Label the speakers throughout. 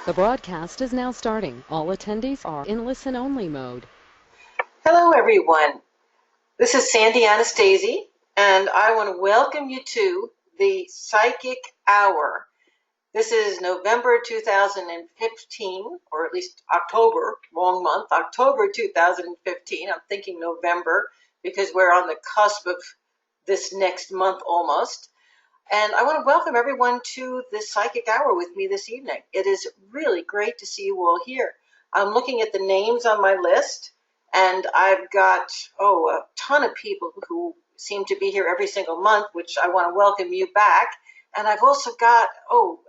Speaker 1: The broadcast is now starting. All attendees are in listen-only mode.
Speaker 2: Hello, everyone. This is Sandy Anastasi, and I want to welcome you to the Psychic Hour. This is November 2015, or at least October, wrong month, October 2015. I'm thinking November because we're on the cusp of this next month almost. And I want to welcome everyone to the Psychic Hour with me this evening. It is really great to see you all here. I'm looking at the names on my list, and I've got, a ton of people who seem to be here every single month, which I want to welcome you back. And I've also got,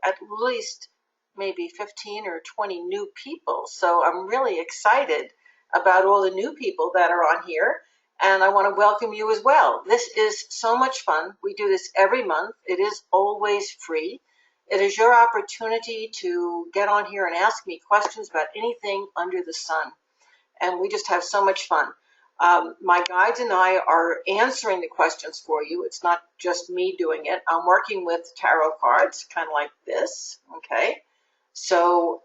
Speaker 2: at least maybe 15 or 20 new people. So I'm really excited about all the new people that are on here. And I want to welcome you as well. This is so much fun. We do this every month. It is always free. It is your opportunity to get on here and ask me questions about anything under the sun. And we just have so much fun. My guides and I are answering the questions for you. It's not just me doing it. I'm working with tarot cards, kind of like this, okay? So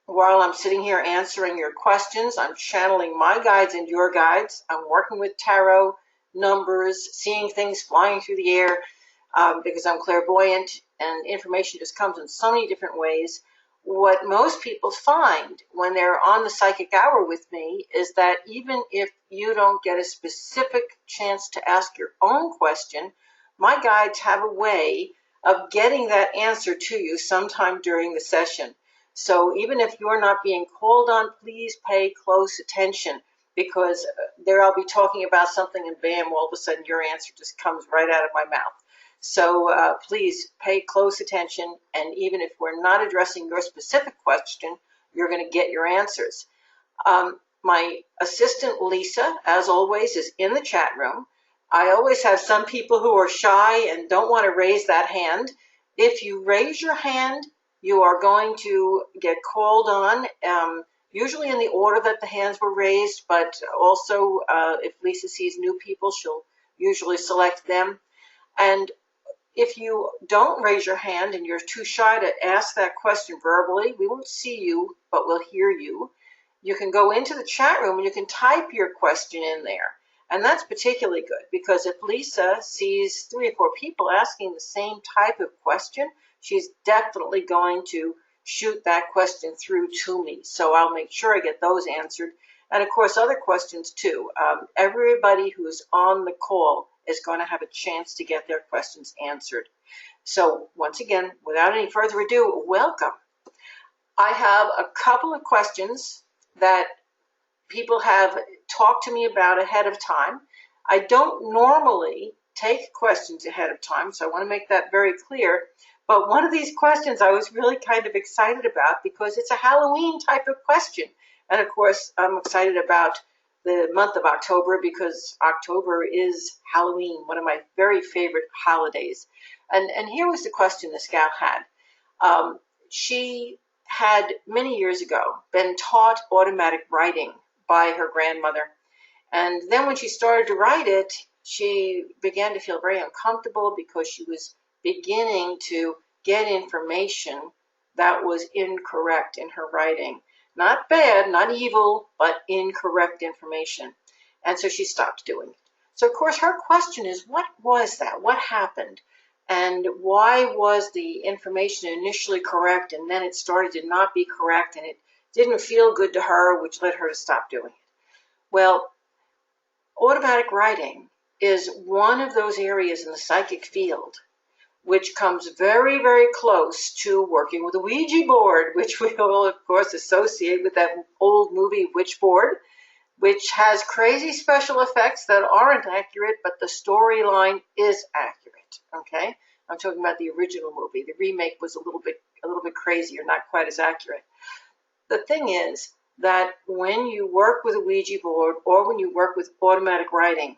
Speaker 2: while I'm sitting here answering your questions, I'm channeling my guides and your guides. I'm working with tarot numbers, seeing things flying through the air because I'm clairvoyant, and information just comes in so many different ways. What most people find when they're on the Psychic Hour with me is that even if you don't get a specific chance to ask your own question, my guides have a way of getting that answer to you sometime during the session. So even if you're not being called on, please pay close attention, because there I'll be talking about something and bam, all of a sudden your answer just comes right out of my mouth. So please pay close attention, and even if we're not addressing your specific question, you're going to get your answers. My assistant Lisa, as always, is in the chat room. I always have some people who are shy and don't want to raise that hand. If you raise your hand, you are going to get called on, usually in the order that the hands were raised, but also if Lisa sees new people, she'll usually select them. And if you don't raise your hand and you're too shy to ask that question verbally, we won't see you, but we'll hear you. You can go into the chat room and you can type your question in there. And that's particularly good, because if Lisa sees 3 or 4 people asking the same type of question, she's definitely going to shoot that question through to me. So I'll make sure I get those answered. And of course, other questions too. Everybody who's on the call is going to have a chance to get their questions answered. So once again, without any further ado, welcome. I have a couple of questions that people have talked to me about ahead of time. I don't normally take questions ahead of time, so I want to make that very clear. But one of these questions I was really kind of excited about because it's a Halloween type of question. And of course, I'm excited about the month of October because October is Halloween, one of my very favorite holidays. And here was the question this gal had. She had many years ago been taught automatic writing by her grandmother. And then when she started to write it, she began to feel very uncomfortable because she was beginning to get information that was incorrect in her writing. Not bad, not evil, but incorrect information. And so she stopped doing it. So of course her question is, what was that? What happened? And why was the information initially correct and then it started to not be correct and it didn't feel good to her, which led her to stop doing it? Well, automatic writing is one of those areas in the psychic field which comes very, very close to working with a Ouija board, which we will, of course, associate with that old movie Witchboard, which has crazy special effects that aren't accurate, but the storyline is accurate, okay? I'm talking about the original movie. The remake was a little bit crazier, not quite as accurate. The thing is that when you work with a Ouija board or when you work with automatic writing,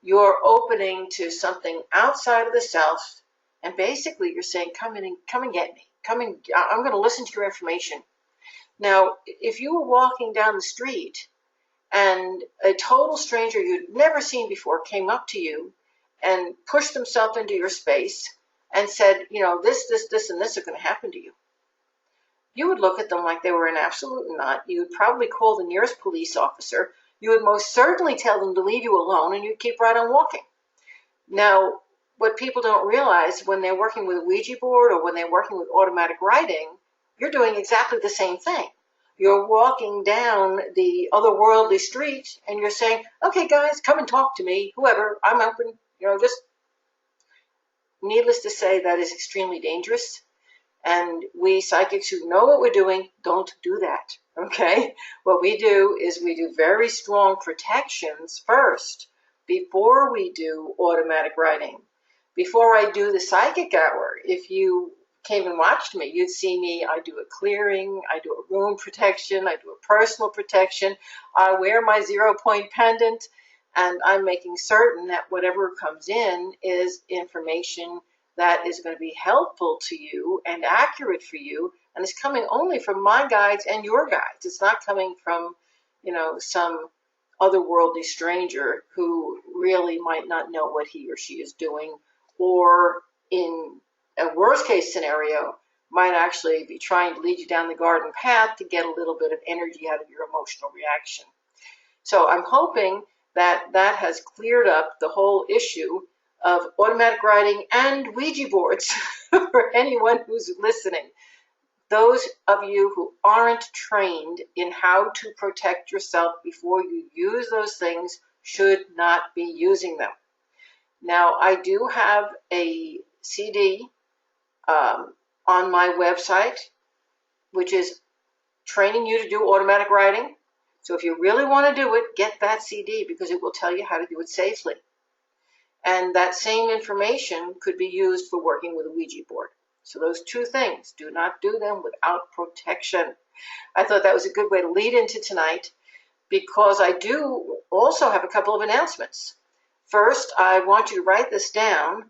Speaker 2: you're opening to something outside of the self. And basically, you're saying, come and get me. I'm going to listen to your information. Now, if you were walking down the street and a total stranger you'd never seen before came up to you and pushed themselves into your space and said, this, and this are going to happen to you, you would look at them like they were an absolute nut. You would probably call the nearest police officer. You would most certainly tell them to leave you alone, and you'd keep right on walking. Now, what people don't realize when they're working with a Ouija board or when they're working with automatic writing, you're doing exactly the same thing. You're walking down the otherworldly street and you're saying, okay, guys, come and talk to me, whoever, I'm open, just needless to say, that is extremely dangerous. And we psychics who know what we're doing don't do that, okay? What we do is we do very strong protections first before we do automatic writing. Before I do the psychic hour, if you came and watched me, you'd see me, I do a clearing, I do a room protection, I do a personal protection, I wear my 0-point pendant, and I'm making certain that whatever comes in is information that is going to be helpful to you and accurate for you, and it's coming only from my guides and your guides. It's not coming from, some otherworldly stranger who really might not know what he or she is doing, or in a worst case scenario, might actually be trying to lead you down the garden path to get a little bit of energy out of your emotional reaction. So I'm hoping that that has cleared up the whole issue of automatic writing and Ouija boards for anyone who's listening. Those of you who aren't trained in how to protect yourself before you use those things should not be using them. Now, I do have a CD on my website, which is training you to do automatic writing. So if you really want to do it, get that CD because it will tell you how to do it safely. And that same information could be used for working with a Ouija board. So those two things, do not do them without protection. I thought that was a good way to lead into tonight because I do also have a couple of announcements. First, I want you to write this down.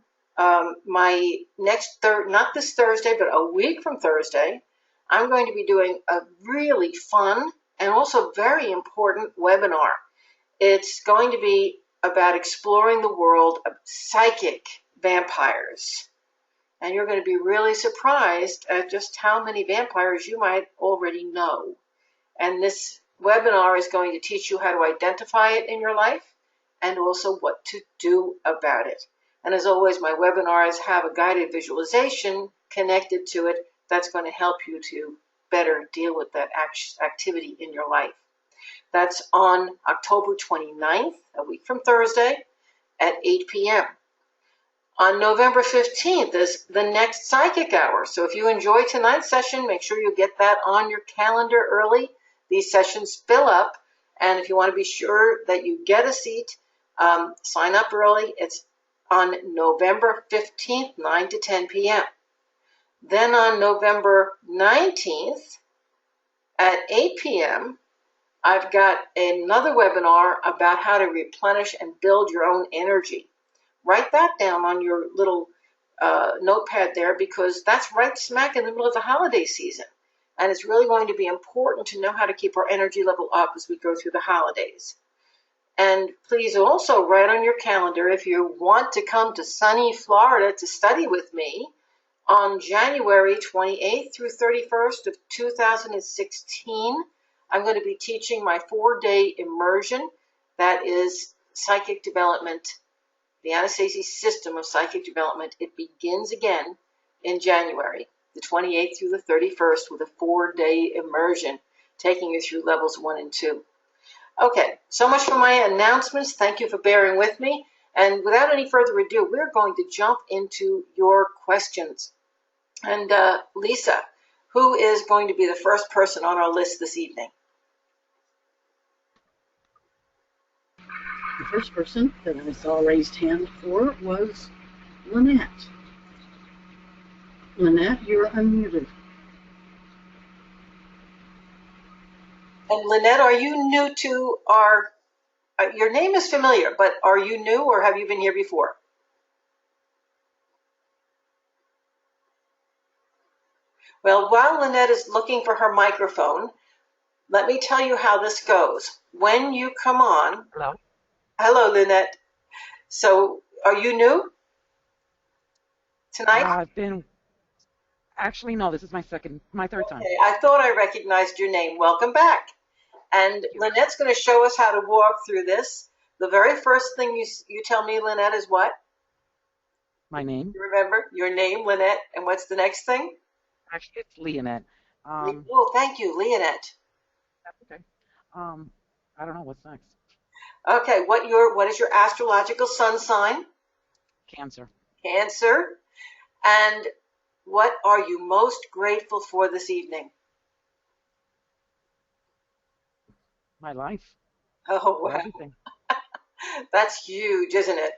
Speaker 2: My next, not this Thursday, but a week from Thursday, I'm going to be doing a really fun and also very important webinar. It's going to be about exploring the world of psychic vampires. And you're going to be really surprised at just how many vampires you might already know. And this webinar is going to teach you how to identify it in your life and also what to do about it. And as always, my webinars have a guided visualization connected to it that's going to help you to better deal with that activity in your life. That's on October 29th, a week from Thursday, at 8 p.m. On November 15th is the next psychic hour. So if you enjoy tonight's session, make sure you get that on your calendar early. These sessions fill up, and if you want to be sure that you get a seat, sign up early. It's on November 15th, 9 to 10 p.m. Then on November 19th at 8 p.m., I've got another webinar about how to replenish and build your own energy. Write that down on your little notepad there because that's right smack in the middle of the holiday season. And it's really going to be important to know how to keep our energy level up as we go through the holidays. And please also write on your calendar if you want to come to sunny Florida to study with me on January 28th through 31st of 2016. I'm going to be teaching my 4-day immersion. That is psychic development, the Anastasia system of psychic development. It begins again in January, the 28th through the 31st, with a 4-day immersion, taking you through levels 1 and 2. Okay, so much for my announcements. Thank you for bearing with me. And without any further ado, we're going to jump into your questions. And Lisa, who is going to be the first person on our list this evening?
Speaker 3: The first person that I saw a raised hand for was Lynette. Lynette, you're unmuted.
Speaker 2: And Lynette, are you new to our, your name is familiar, but are you new or have you been here before? Well, while Lynette is looking for her microphone, let me tell you how this goes. When you come on, hello, Lynette. So, are you new tonight?
Speaker 4: Actually, no, this is my third time.
Speaker 2: Okay, I thought I recognized your name. Welcome back. And
Speaker 4: Thank you.
Speaker 2: Lynette's going to show us how to walk through this. The very first thing you tell me, Lynette, is what?
Speaker 4: My name?
Speaker 2: You remember your name, Lynette, and what's the next thing?
Speaker 4: Actually, it's Leonette.
Speaker 2: Oh, thank you, Leonette.
Speaker 4: That's okay. Um, I don't know what's next.
Speaker 2: Okay, what is your astrological sun sign?
Speaker 4: Cancer.
Speaker 2: Cancer. And what are you most grateful for this evening?
Speaker 4: My life.
Speaker 2: Oh,
Speaker 4: For
Speaker 2: wow.
Speaker 4: everything.
Speaker 2: That's huge, isn't it?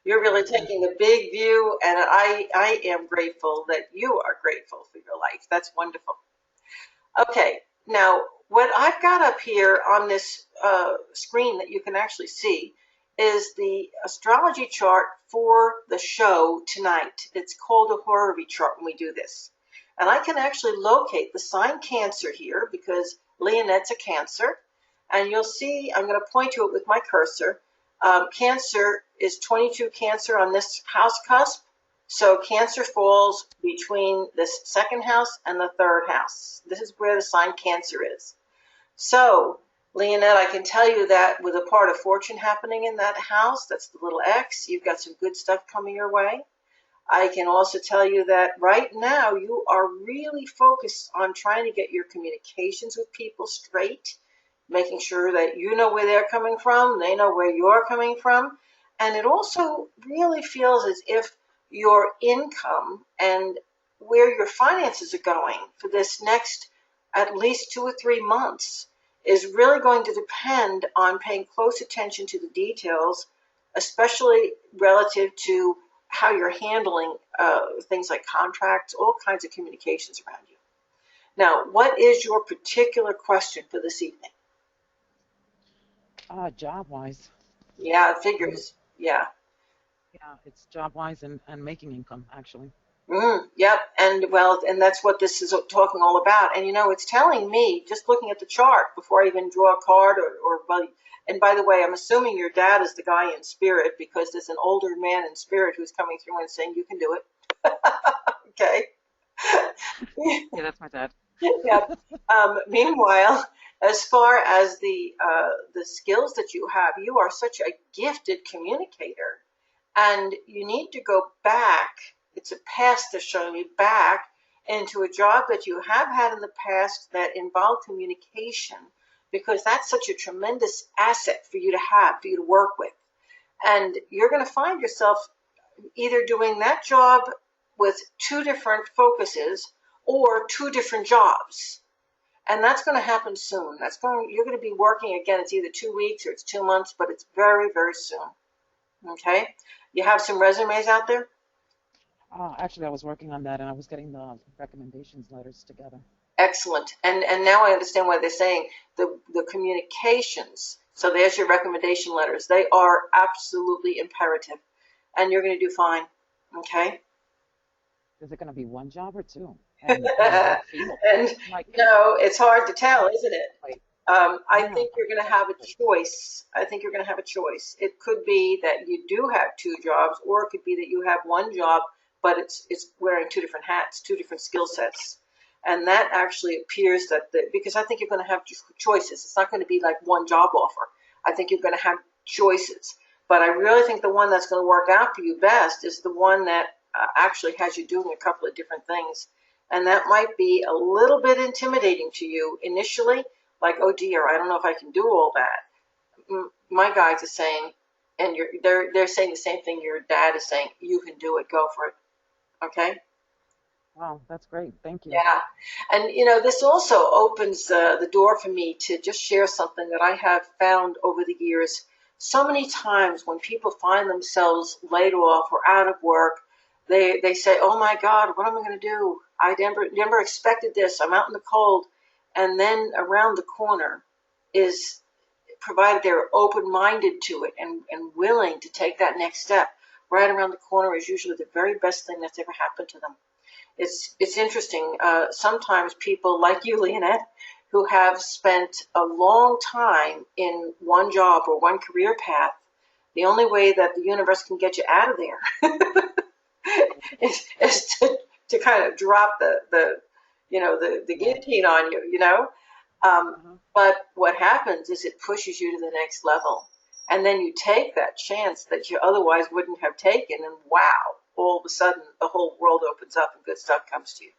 Speaker 2: You're really taking the big view, and I am grateful that you are grateful for your life. That's wonderful. Okay, now what I've got up here on this screen that you can actually see is the astrology chart for the show tonight. It's called a Horary chart when we do this. And I can actually locate the sign Cancer here because Leonette's a Cancer. And you'll see, I'm going to point to it with my cursor. Cancer is 22 Cancer on this house cusp. So Cancer falls between this second house and the third house. This is where the sign Cancer is. So, Leonette, I can tell you that with a part of fortune happening in that house, that's the little X, you've got some good stuff coming your way. I can also tell you that right now you are really focused on trying to get your communications with people straight, making sure that you know where they're coming from, they know where you're coming from. And it also really feels as if your income and where your finances are going for this next at least 2 or 3 months is really going to depend on paying close attention to the details, especially relative to how you're handling things like contracts, all kinds of communications around you. Now, what is your particular question for this evening?
Speaker 4: Job-wise.
Speaker 2: Yeah, it
Speaker 4: Um,
Speaker 2: figures. Yeah.
Speaker 4: yeah, it's job-wise and making income, actually.
Speaker 2: Yep. And well, and that's what this is talking all about. And it's telling me just looking at the chart before I even draw a card or well, and by the way, I'm assuming your dad is the guy in spirit because there's an older man in spirit who's coming through and saying you can do it. Okay.
Speaker 4: Yeah, that's my dad.
Speaker 2: Yep. Meanwhile, as far as the skills that you are such a gifted communicator, and you need to go back. It's a past that's showing you back into a job that you have had in the past that involved communication, because that's such a tremendous asset for you to have, for you to work with. And you're going to find yourself either doing that job with two different focuses or two different jobs. And that's going to happen soon. You're going to be working again. It's either 2 weeks or it's 2 months, but it's very, very soon. Okay. You have some resumes out there?
Speaker 4: Actually, I was working on that, and I was getting the recommendations letters together.
Speaker 2: Excellent. And now I understand why they're saying the communications. So there's your recommendation letters. They are absolutely imperative. And you're going to do fine. Okay.
Speaker 4: Is it going to be one job or two? And what field?
Speaker 2: And
Speaker 4: Like,
Speaker 2: it's hard to tell, isn't it?
Speaker 4: like,
Speaker 2: I
Speaker 4: yeah,
Speaker 2: think you're going to have a choice. I think you're going to have a choice. It could be that you do have two jobs, or it could be that you have one job, but it's wearing two different hats, two different skill sets. And that actually appears because I think you're going to have choices. It's not going to be like one job offer. I think you're going to have choices. But I really think the one that's going to work out for you best is the one that actually has you doing a couple of different things. And that might be a little bit intimidating to you initially, like, oh dear, I don't know if I can do all that. My guides are saying, and they're saying the same thing your dad is saying, you can do it, go for it. Okay?
Speaker 4: wow, that's great. Thank you.
Speaker 2: Yeah. And, this also opens the door for me to just share something that I have found over the years. So many times when people find themselves laid off or out of work, they say, oh my God, what am I going to do? I never expected this. I'm out in the cold. And then around the corner is, provided they're open-minded to it and willing to take that next step, right around the corner is usually the very best thing that's ever happened to them. It's interesting. Sometimes people like you, Leonette, who have spent a long time in one job or one career path, the only way that the universe can get you out of there is to to kind of drop the
Speaker 4: Right.
Speaker 2: guillotine on you,
Speaker 4: Uh-huh.
Speaker 2: but what happens is it pushes you to the next level. And then you take that chance that you otherwise wouldn't have taken, and wow, all of a sudden the whole world opens up and good stuff comes to you.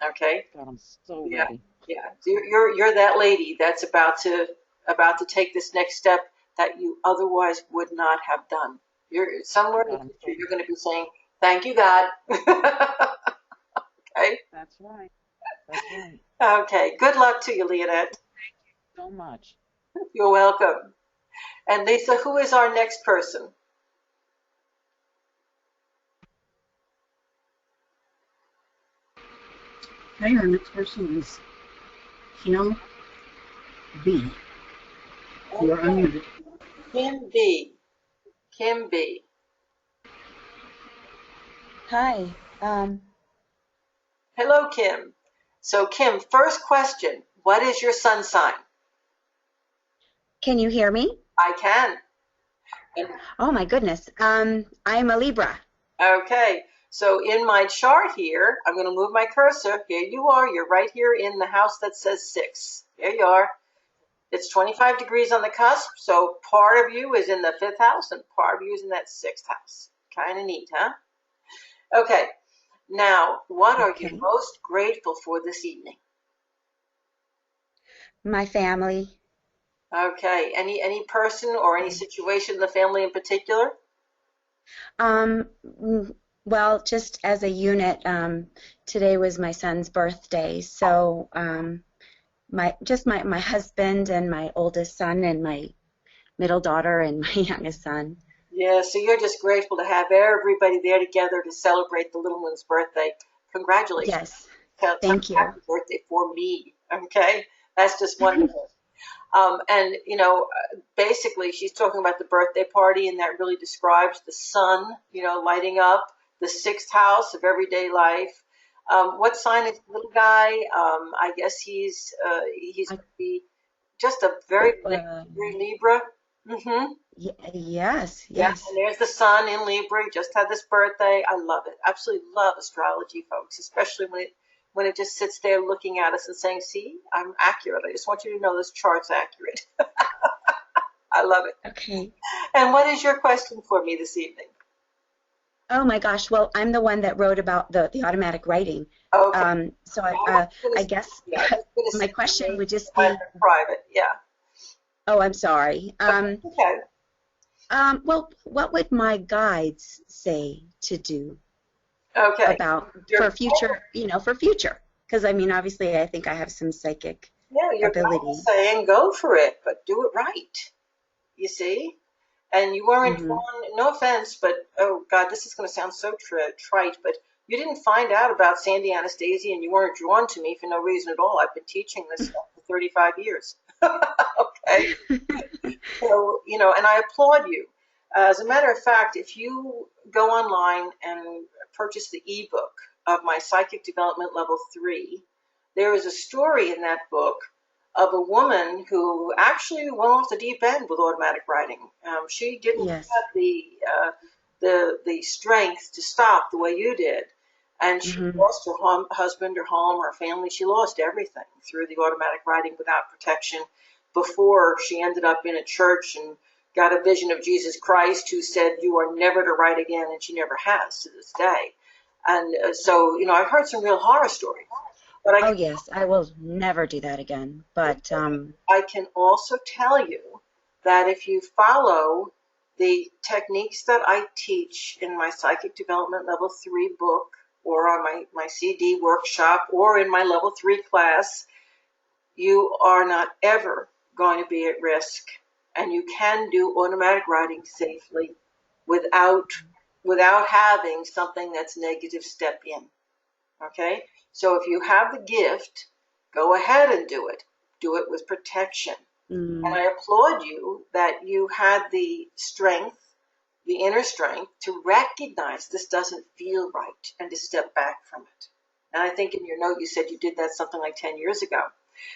Speaker 2: Okay?
Speaker 4: God, I'm so
Speaker 2: Yeah,
Speaker 4: ready.
Speaker 2: yeah. You're that lady that's about to take this next step that you otherwise would not have done. You're somewhere in the
Speaker 4: God, I'm
Speaker 2: future
Speaker 4: so
Speaker 2: you're going to be saying, "Thank you, God." Okay.
Speaker 4: That's right. That's right.
Speaker 2: Okay. Good luck to you, Leonette.
Speaker 4: So much.
Speaker 2: You're welcome. And Lisa, who is our next person?
Speaker 3: Okay, our next person is Kim B. You are
Speaker 2: Okay.
Speaker 3: unmuted.
Speaker 2: Kim B. Kim B.
Speaker 5: Hi.
Speaker 2: Hello, Kim. So, Kim, first question: what is your sun sign?
Speaker 5: Can you hear me?
Speaker 2: I can. And
Speaker 5: Oh my goodness. I'm a Libra.
Speaker 2: okay, so in my chart here, I'm going to move my cursor. Here you are. You're right here in the house that says 6. Here you are. It's 25 degrees on the cusp, so part of you is in the 5th house and part of you is in that 6th house. Kind of neat, huh? Okay, now, what are you
Speaker 5: Okay.
Speaker 2: most grateful for this evening?
Speaker 5: My family.
Speaker 2: Okay, any person or any situation in the family in particular?
Speaker 5: Um, mm, well, just as a unit, today was my son's birthday, so my husband and my oldest son and my middle daughter and my youngest son.
Speaker 2: Yeah, so you're just grateful to have everybody there together to celebrate the little one's birthday. Congratulations.
Speaker 5: Yes.
Speaker 2: Tell me
Speaker 5: Thank you.
Speaker 2: happy birthday for me. Okay, that's just wonderful. And basically, she's talking about the birthday party, and that really describes the sun, lighting up the 6th house of everyday life. What sign is the little guy? I guess he's
Speaker 5: I,
Speaker 2: going to be just a very
Speaker 5: uh,
Speaker 2: Libra. Mm-hmm.
Speaker 5: yes,
Speaker 2: Yeah,
Speaker 5: yes.
Speaker 2: and there's the sun in Libra. He just had this birthday. I love it. Absolutely love astrology, folks, especially when it just sits there looking at us and saying, "See, I'm accurate. I just want you to know this chart's accurate." I love it.
Speaker 5: Okay.
Speaker 2: And what is your question for me this evening?
Speaker 5: Oh my gosh. Well, I'm the one that wrote about the automatic writing.
Speaker 2: Okay.
Speaker 5: So
Speaker 2: Yeah, I was
Speaker 5: I
Speaker 2: gonna,
Speaker 5: guess
Speaker 2: yeah, I was gonna
Speaker 5: my
Speaker 2: say your
Speaker 5: question
Speaker 2: name
Speaker 5: would just
Speaker 2: might
Speaker 5: be,
Speaker 2: have been private. Yeah.
Speaker 5: oh, I'm sorry.
Speaker 2: Okay.
Speaker 5: Well, what would my guides say to do
Speaker 2: Okay.
Speaker 5: about
Speaker 2: Your
Speaker 5: for future? Because I mean, obviously, I think I have some psychic
Speaker 2: yeah, your guide is
Speaker 5: ability.
Speaker 2: saying go for it, but do it right. You see? And you weren't
Speaker 5: Hmm.
Speaker 2: drawn, no offense, but oh God, this is going to sound so trite, but you didn't find out about Sandy Anastasia and you weren't drawn to me for no reason at all. I've been teaching this stuff for 35 years. Okay. So, and I applaud you. As a matter of fact, if you go online and purchase the ebook of my Psychic Development Level 3, there is a story in that book of a woman who actually went off the deep end with automatic writing. She didn't
Speaker 5: Yes.
Speaker 2: have the strength to stop the way you did, and she
Speaker 5: Hmm.
Speaker 2: lost her husband, her home, her family. She lost everything through the automatic writing without protection. Before she ended up in a church and got a vision of Jesus Christ, who said, "You are never to write again," and she never has to this day. And so, I've heard some real horror stories, but
Speaker 5: Oh yes, I will never do that again. But
Speaker 2: I can also tell you that if you follow the techniques that I teach in my Psychic Development Level 3 book, or on my CD workshop, or in my Level 3 class, you are not ever going to be at risk. And you can do automatic writing safely without having something that's negative step in. Okay? So if you have the gift, go ahead and do it. Do it with protection. And
Speaker 5: mm,
Speaker 2: I applaud you that you had the strength, the inner strength, to recognize this doesn't feel right and to step back from it. And I think in your note you said you did that something like 10 years ago.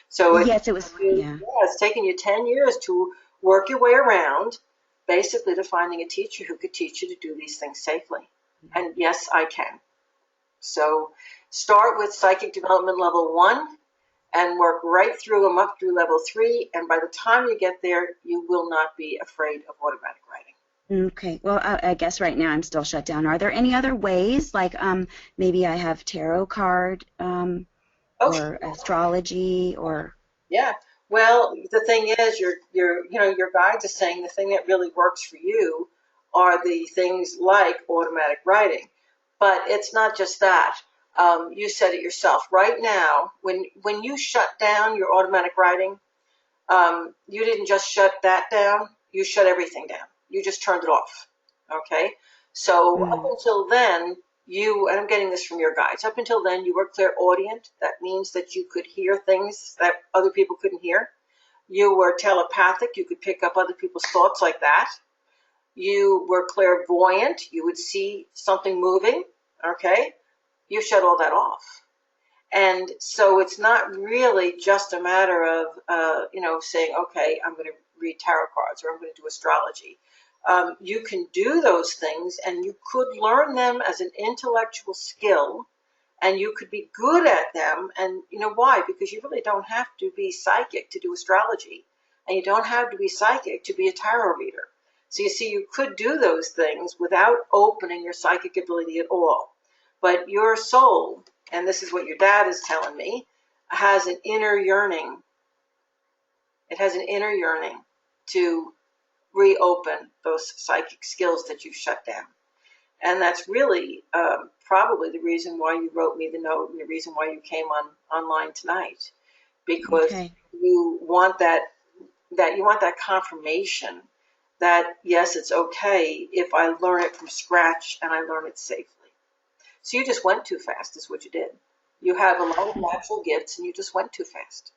Speaker 2: So
Speaker 5: yes, it was. Yeah.
Speaker 2: it's taken you 10 years to work your way around, basically to finding a teacher who could teach you to do these things safely. And yes, I can. So start with psychic development level 1 and work right through them up through level 3. And by the time you get there, you will not be afraid of automatic writing.
Speaker 5: Okay. Well, I guess right now I'm still shut down. Are there any other ways, like maybe I have tarot card or astrology or?
Speaker 2: Yeah. Well, the thing is, your guides are saying the thing that really works for you are the things like automatic writing, but it's not just that. You said it yourself. Right now, when you shut down your automatic writing, you didn't just shut that down. You shut everything down. You just turned it off. Okay. So up until then, and I'm getting this from your guides, up until then you were clairaudient. That means that you could hear things that other people couldn't hear. You were telepathic. You could pick up other people's thoughts like that. You were clairvoyant. You would see something moving. Okay. You shut all that off. And so it's not really just a matter of, saying, okay, I'm going to read tarot cards or I'm going to do astrology. You can do those things and you could learn them as an intellectual skill and you could be good at them. And you know why? Because you really don't have to be psychic to do astrology and you don't have to be psychic to be a tarot reader. So you see, you could do those things without opening your psychic ability at all. But your soul, and this is what your dad is telling me, has an inner yearning. It has an inner yearning to reopen those psychic skills that you've shut down. And that's really probably the reason why you wrote me the note and the reason why you came online tonight, because you want that confirmation that yes, it's okay if I learn it from scratch and I learn it safely. So you just went too fast is what you did. You have a lot of natural gifts and you just went too fast.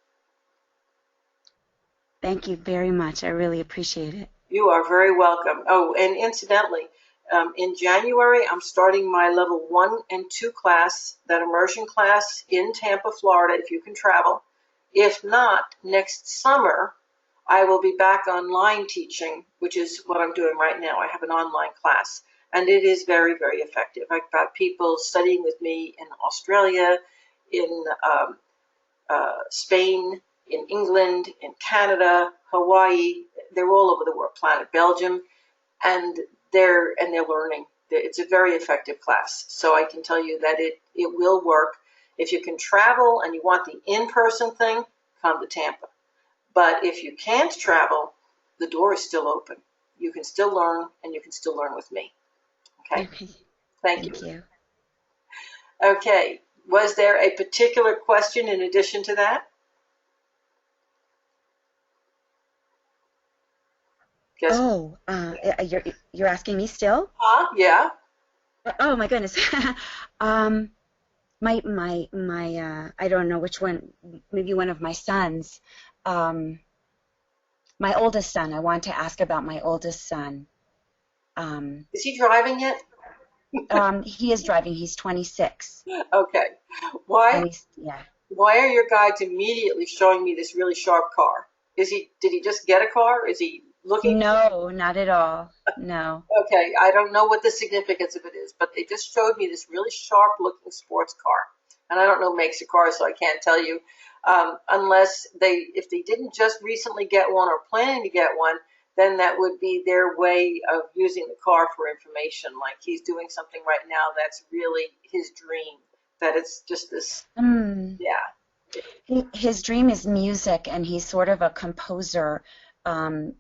Speaker 5: Thank you very much. I really appreciate it.
Speaker 2: You are very welcome. Oh, and incidentally, in January, I'm starting my level 1 and 2 class, that immersion class in Tampa, Florida, if you can travel. If not, next summer, I will be back online teaching, which is what I'm doing right now. I have an online class, and it is very, very effective. I've got people studying with me in Australia, in Spain, in England, in Canada, Hawaii. They're all over the world, planet Belgium, and they're learning. It's a very effective class. So I can tell you that it will work. If you can travel and you want the in-person thing, come to Tampa. But if you can't travel, the door is still open. You can still learn, and you can still learn with me. Okay? Thank you. Okay. Was there a particular question in addition to that?
Speaker 5: You're asking me still?
Speaker 2: Yeah.
Speaker 5: Oh my goodness. My I don't know which one. Maybe one of my sons. My oldest son. I want to ask about my oldest son.
Speaker 2: Is he driving yet?
Speaker 5: He is driving. He's 26.
Speaker 2: Okay. Why?
Speaker 5: Yeah.
Speaker 2: Why are your guides immediately showing me this really sharp car? Did he just get a car? Is he looking?
Speaker 5: No, not at all. No.
Speaker 2: Okay, I don't know what the significance of it is, but they just showed me this really sharp-looking sports car, and I don't know makes of cars, so I can't tell you. Unless if they didn't just recently get one or planning to get one, then that would be their way of using the car for information. Like he's doing something right now that's really his dream. That it's just this. Yeah.
Speaker 5: His dream is music, and he's sort of a composer. I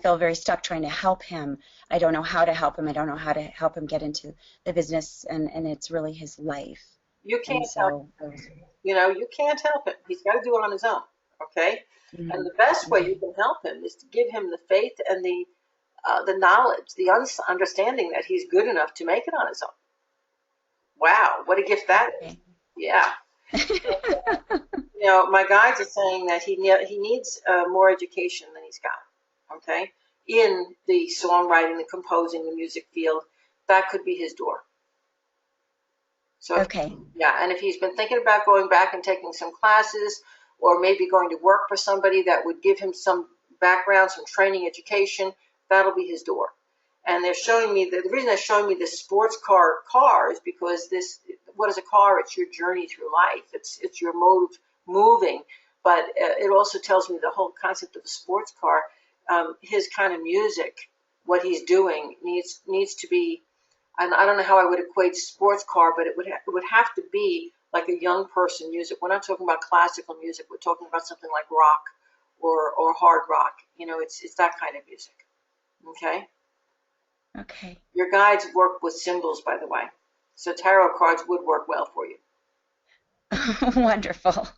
Speaker 5: feel very stuck trying to help him. I don't know how to help him. I don't know how to help him get into the business, and it's really his life.
Speaker 2: You can't help him. You can't help him. He's got to do it on his own, okay? Mm-hmm. And the best way you can help him is to give him the faith and the knowledge, the understanding that he's good enough to make it on his own. Wow, what a gift that is. Yeah. My guides are saying that he needs more education than he's got, okay? In the songwriting, the composing, the music field, that could be his door. So and if he's been thinking about going back and taking some classes or maybe going to work for somebody that would give him some background, some training, education, that'll be his door. and they're showing me the reason they're showing me this sports car is because what is a car? It's your journey through life. It's your mode of moving, but it also tells me the whole concept of a sports car. His kind of music, what he's doing needs to be, and I don't know how I would equate sports car, but it would have to be like a young person music. We're not talking about classical music. We're talking about something like rock or hard rock. It's that kind of music. Okay.
Speaker 5: Okay.
Speaker 2: Your guides work with symbols, by the way, so tarot cards would work well for you.
Speaker 5: Wonderful.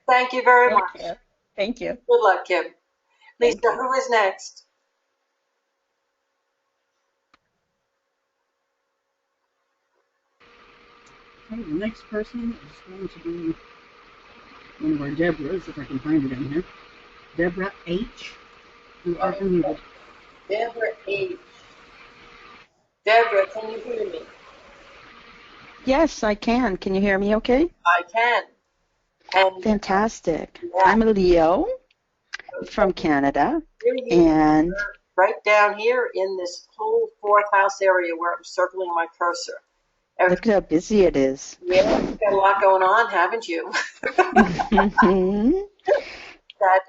Speaker 2: Thank you very
Speaker 5: Thank
Speaker 2: much.
Speaker 5: you. Thank you.
Speaker 2: Good luck, Kim. Lisa,
Speaker 5: Thank you.
Speaker 2: who is next?
Speaker 3: Okay, the next person is going to be one of our Deborahs, if I can find it in here. Deborah H. You are unmuted.
Speaker 2: Deborah H. Deborah, can you hear me?
Speaker 6: Yes, I can. Can you hear me okay?
Speaker 2: I can. And
Speaker 6: Fantastic.
Speaker 2: yeah,
Speaker 6: I'm a Leo from Canada, and
Speaker 2: right down here in this whole fourth house area where I'm circling my cursor.
Speaker 6: look at how busy it is.
Speaker 2: Yeah, you've got a lot going on, haven't you?
Speaker 6: Mhm.
Speaker 2: That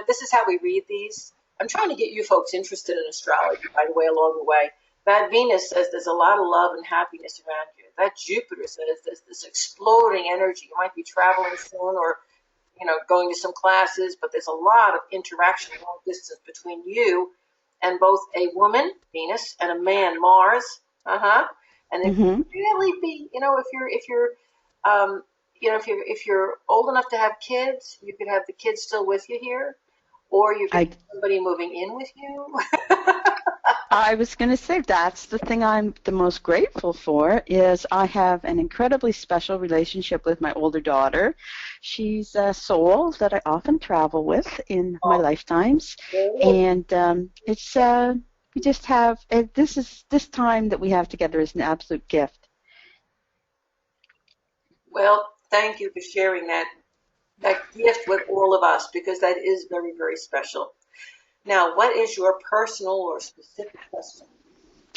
Speaker 2: this is how we read these. I'm trying to get you folks interested in astrology, by the way, along the way. That Venus says there's a lot of love and happiness around you. That Jupiter says there's this exploding energy. You might be traveling soon or, going to some classes, but there's a lot of interaction, long distance between you and both a woman, Venus, and a man, Mars. And it
Speaker 6: Mhm.
Speaker 2: really be, if you're old enough to have kids, you could have the kids still with you here, or you could
Speaker 6: I
Speaker 2: have somebody moving in with you.
Speaker 6: I was going to say that's the thing I'm the most grateful for is I have an incredibly special relationship with my older daughter. She's a soul that I often travel with in my lifetimes, and it's we just have this time that we have together is an absolute gift.
Speaker 2: Well, thank you for sharing that gift with all of us, because that is very, very special. Now, what is your personal or specific question?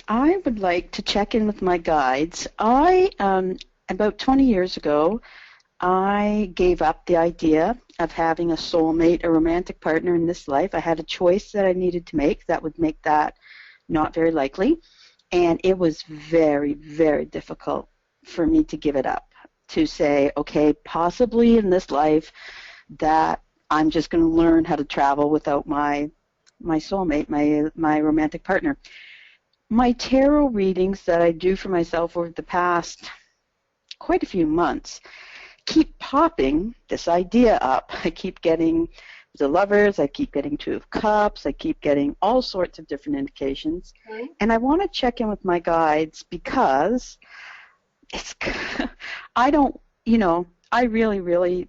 Speaker 6: I would like to check in with my guides. About 20 years ago, I gave up the idea of having a soulmate, a romantic partner in this life. I had a choice that I needed to make that would make that not very likely. And it was very, very difficult for me to give it up, to say, okay, possibly in this life that I'm just going to learn how to travel without my soulmate, my romantic partner. My tarot readings that I do for myself over the past quite a few months keep popping this idea up. I keep getting the Lovers, I keep getting Two of Cups, I keep getting all sorts of different indications.
Speaker 2: Mm-hmm.
Speaker 6: And I want to check in with my guides because it's, I don't, I really, really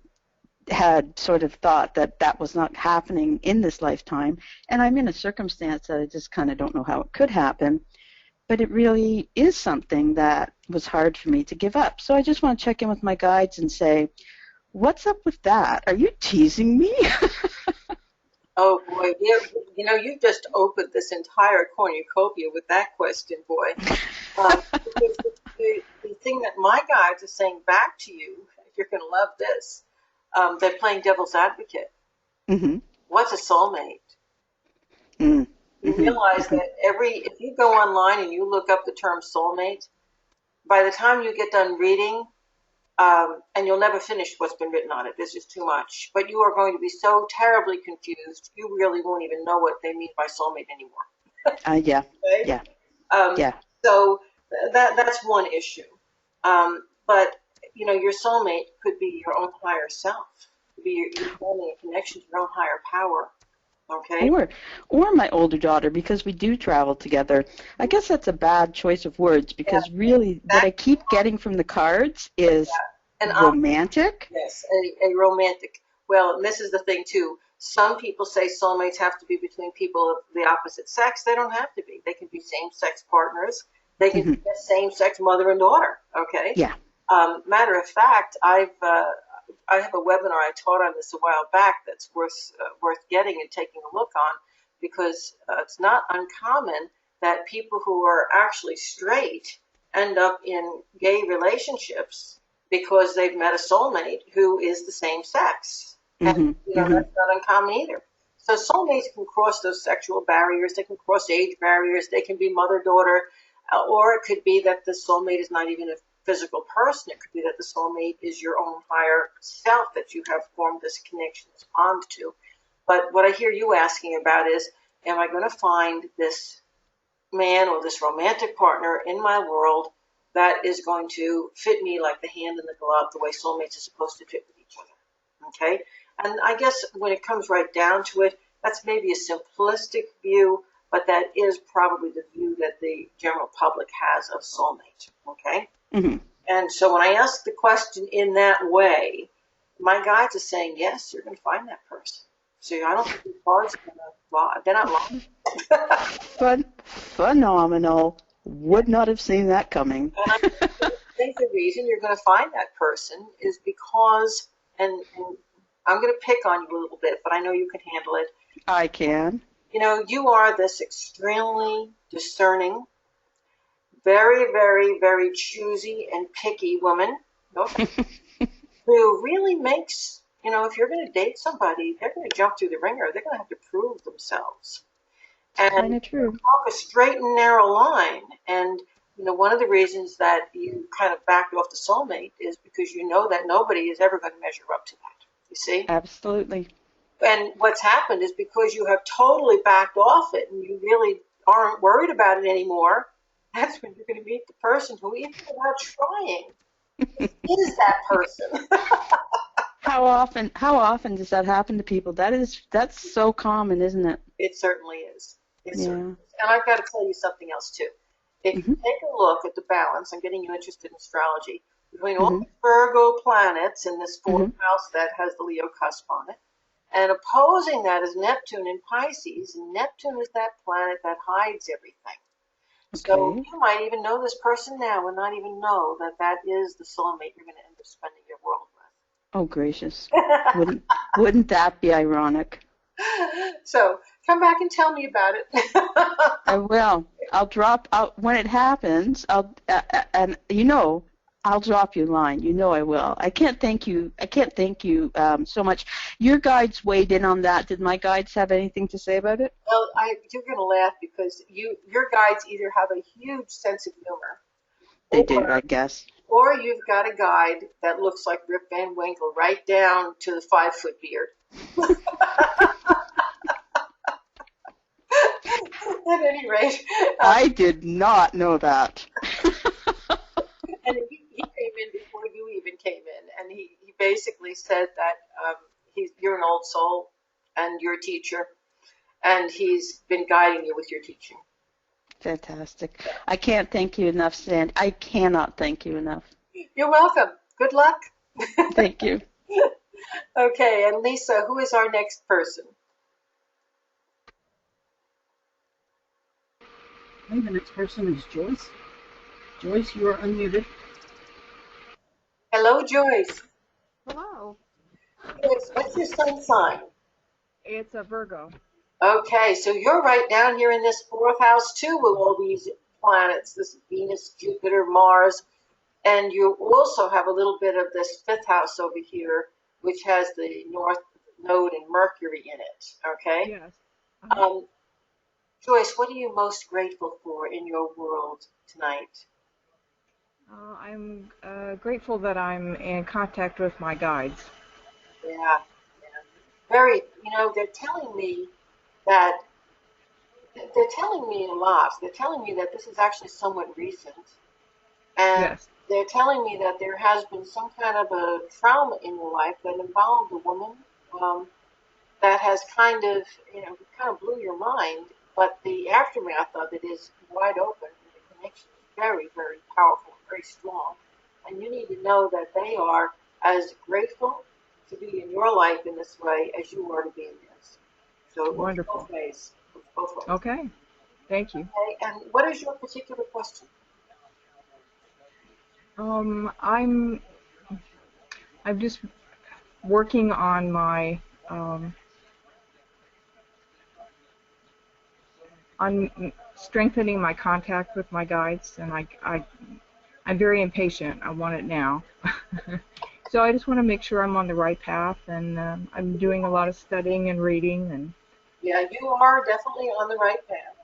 Speaker 6: had sort of thought that that was not happening in this lifetime, and I'm in a circumstance that I just kind of don't know how it could happen, but it really is something that was hard for me to give up. So I just want to check in with my guides and say, what's up with that? Are you teasing me?
Speaker 2: Oh boy, you just opened this entire cornucopia with that question, boy. Because the thing that my guides are saying back to you, you're going to love this. They're playing devil's advocate.
Speaker 6: Mm-hmm.
Speaker 2: What's a soulmate?
Speaker 6: Mm-hmm.
Speaker 2: You realize that if you go online and you look up the term soulmate, by the time you get done reading, and you'll never finish what's been written on it. There's just too much. But you are going to be so terribly confused, you really won't even know what they mean by soulmate anymore.
Speaker 6: Yeah.
Speaker 2: Okay?
Speaker 6: Yeah.
Speaker 2: Yeah.
Speaker 6: Yeah.
Speaker 2: So that's one issue. But your soulmate could be your own higher self. Could be your forming a connection to your own higher power. Okay.
Speaker 6: Or my older daughter, because we do travel together. I guess that's a bad choice of words because really what I keep getting from the cards is romantic.
Speaker 2: Yes, a romantic. Well, and this is the thing too. Some people say soulmates have to be between people of the opposite sex. They don't have to be. They can be same-sex partners. They can be same-sex mother and daughter. Okay.
Speaker 6: Yeah.
Speaker 2: Matter of fact, I have a webinar I taught on this a while back that's worth getting and taking a look on, because it's not uncommon that people who are actually straight end up in gay relationships because they've met a soulmate who is the same sex. And, that's not uncommon either. So soulmates can cross those sexual barriers. They can cross age barriers. They can be mother-daughter. Or it could be that the soulmate is not even a physical person. It could be that the soulmate is your own higher self that you have formed this connection, this bond to. But what I hear you asking about is, am I going to find this man or this romantic partner in my world that is going to fit me like the hand in the glove, the way soulmates are supposed to fit with each other? Okay? And I guess when it comes right down to it, that's maybe a simplistic view, but that is probably the view that the general public has of soulmate. Okay? And so when I ask the question in that way, my guides are saying, yes, you're going to find that person. So I don't think the cards are going to lie. They're not lying.
Speaker 6: Phenomenal. Would not have seen that coming.
Speaker 2: And I think the reason you're going to find that person is because, and I'm going to pick on you a little bit, but I know you can handle it.
Speaker 6: I can.
Speaker 2: You are this extremely discerning, very, very, very choosy and picky woman who really makes, if you're going to date somebody, they're going to jump through the ringer. They're going to have to prove themselves. And
Speaker 6: Kind of true.
Speaker 2: walk a straight and narrow line. And, one of the reasons that you kind of backed off the soulmate is because you know that nobody is ever going to measure up to that. You see?
Speaker 6: Absolutely.
Speaker 2: And what's happened is because you have totally backed off it and you really aren't worried about it anymore, that's when you're going to meet the person who, even without trying, is that person.
Speaker 6: How often does that happen to people? That's so common, isn't it?
Speaker 2: It certainly is. It
Speaker 6: Yeah.
Speaker 2: certainly is. And I've got to tell you something else, too. If you take a look at the balance, I'm getting you interested in astrology, between all the Virgo planets in this fourth house that has the Leo cusp on it, and opposing that is Neptune in Pisces, and Neptune is that planet that hides everything. So you might even know this person now and not even know that that is the soulmate you're going to end up spending your world with.
Speaker 6: Oh, gracious. Wouldn't that be ironic?
Speaker 2: So come back and tell me about it.
Speaker 6: I will. I'll drop out when it happens. I'll drop you a line. I will. I can't thank you so much. Your guides weighed in on that. Did my guides have anything to say about it?
Speaker 2: Well, you're going to laugh because your guides either have a huge sense of humor.
Speaker 6: They do, I guess.
Speaker 2: Or you've got a guide that looks like Rip Van Winkle right down to the 5-foot beard. At any rate.
Speaker 6: I did not know that.
Speaker 2: And he came in before you even came in, and he basically said that you're an old soul and you're a teacher, and he's been guiding you with your teaching.
Speaker 6: Fantastic. I can't thank you enough, Sandy. I cannot thank you enough.
Speaker 2: You're welcome. Good luck.
Speaker 6: Thank you.
Speaker 2: Okay, and Lisa, who is our next person?
Speaker 3: Okay, the next person is Joyce. Joyce, you are unmuted.
Speaker 2: Hello, Joyce.
Speaker 7: Hello.
Speaker 2: What's your sun sign?
Speaker 7: It's a Virgo.
Speaker 2: Okay, so you're right down here in this fourth house too with all these planets, this Venus, Jupiter, Mars, and you also have a little bit of this fifth house over here, which has the North Node and Mercury in it, okay?
Speaker 7: Yes.
Speaker 2: Joyce, what are you most grateful for in your world tonight?
Speaker 7: I'm grateful that I'm in contact with my guides.
Speaker 2: Yeah. Very, they're telling me that, they're telling me a lot. They're telling me that this is actually somewhat recent. And
Speaker 7: Yes.
Speaker 2: they're telling me that there has been some kind of a trauma in your life that involved a woman that has kind of blew your mind, but the aftermath of it is wide open. The connection is very, very powerful, very strong. And you need to know that they are as grateful to be in your life in this way as you are to be in theirs. So it works
Speaker 7: Wonderful.
Speaker 2: both ways. Both ways.
Speaker 7: Okay. Thank you.
Speaker 2: Okay, and what is your particular question?
Speaker 7: I'm just working on my on strengthening my contact with my guides, and I'm very impatient. I want it now. So I just want to make sure I'm on the right path, and I'm doing a lot of studying and reading. And
Speaker 2: Yeah, you are definitely on the right path.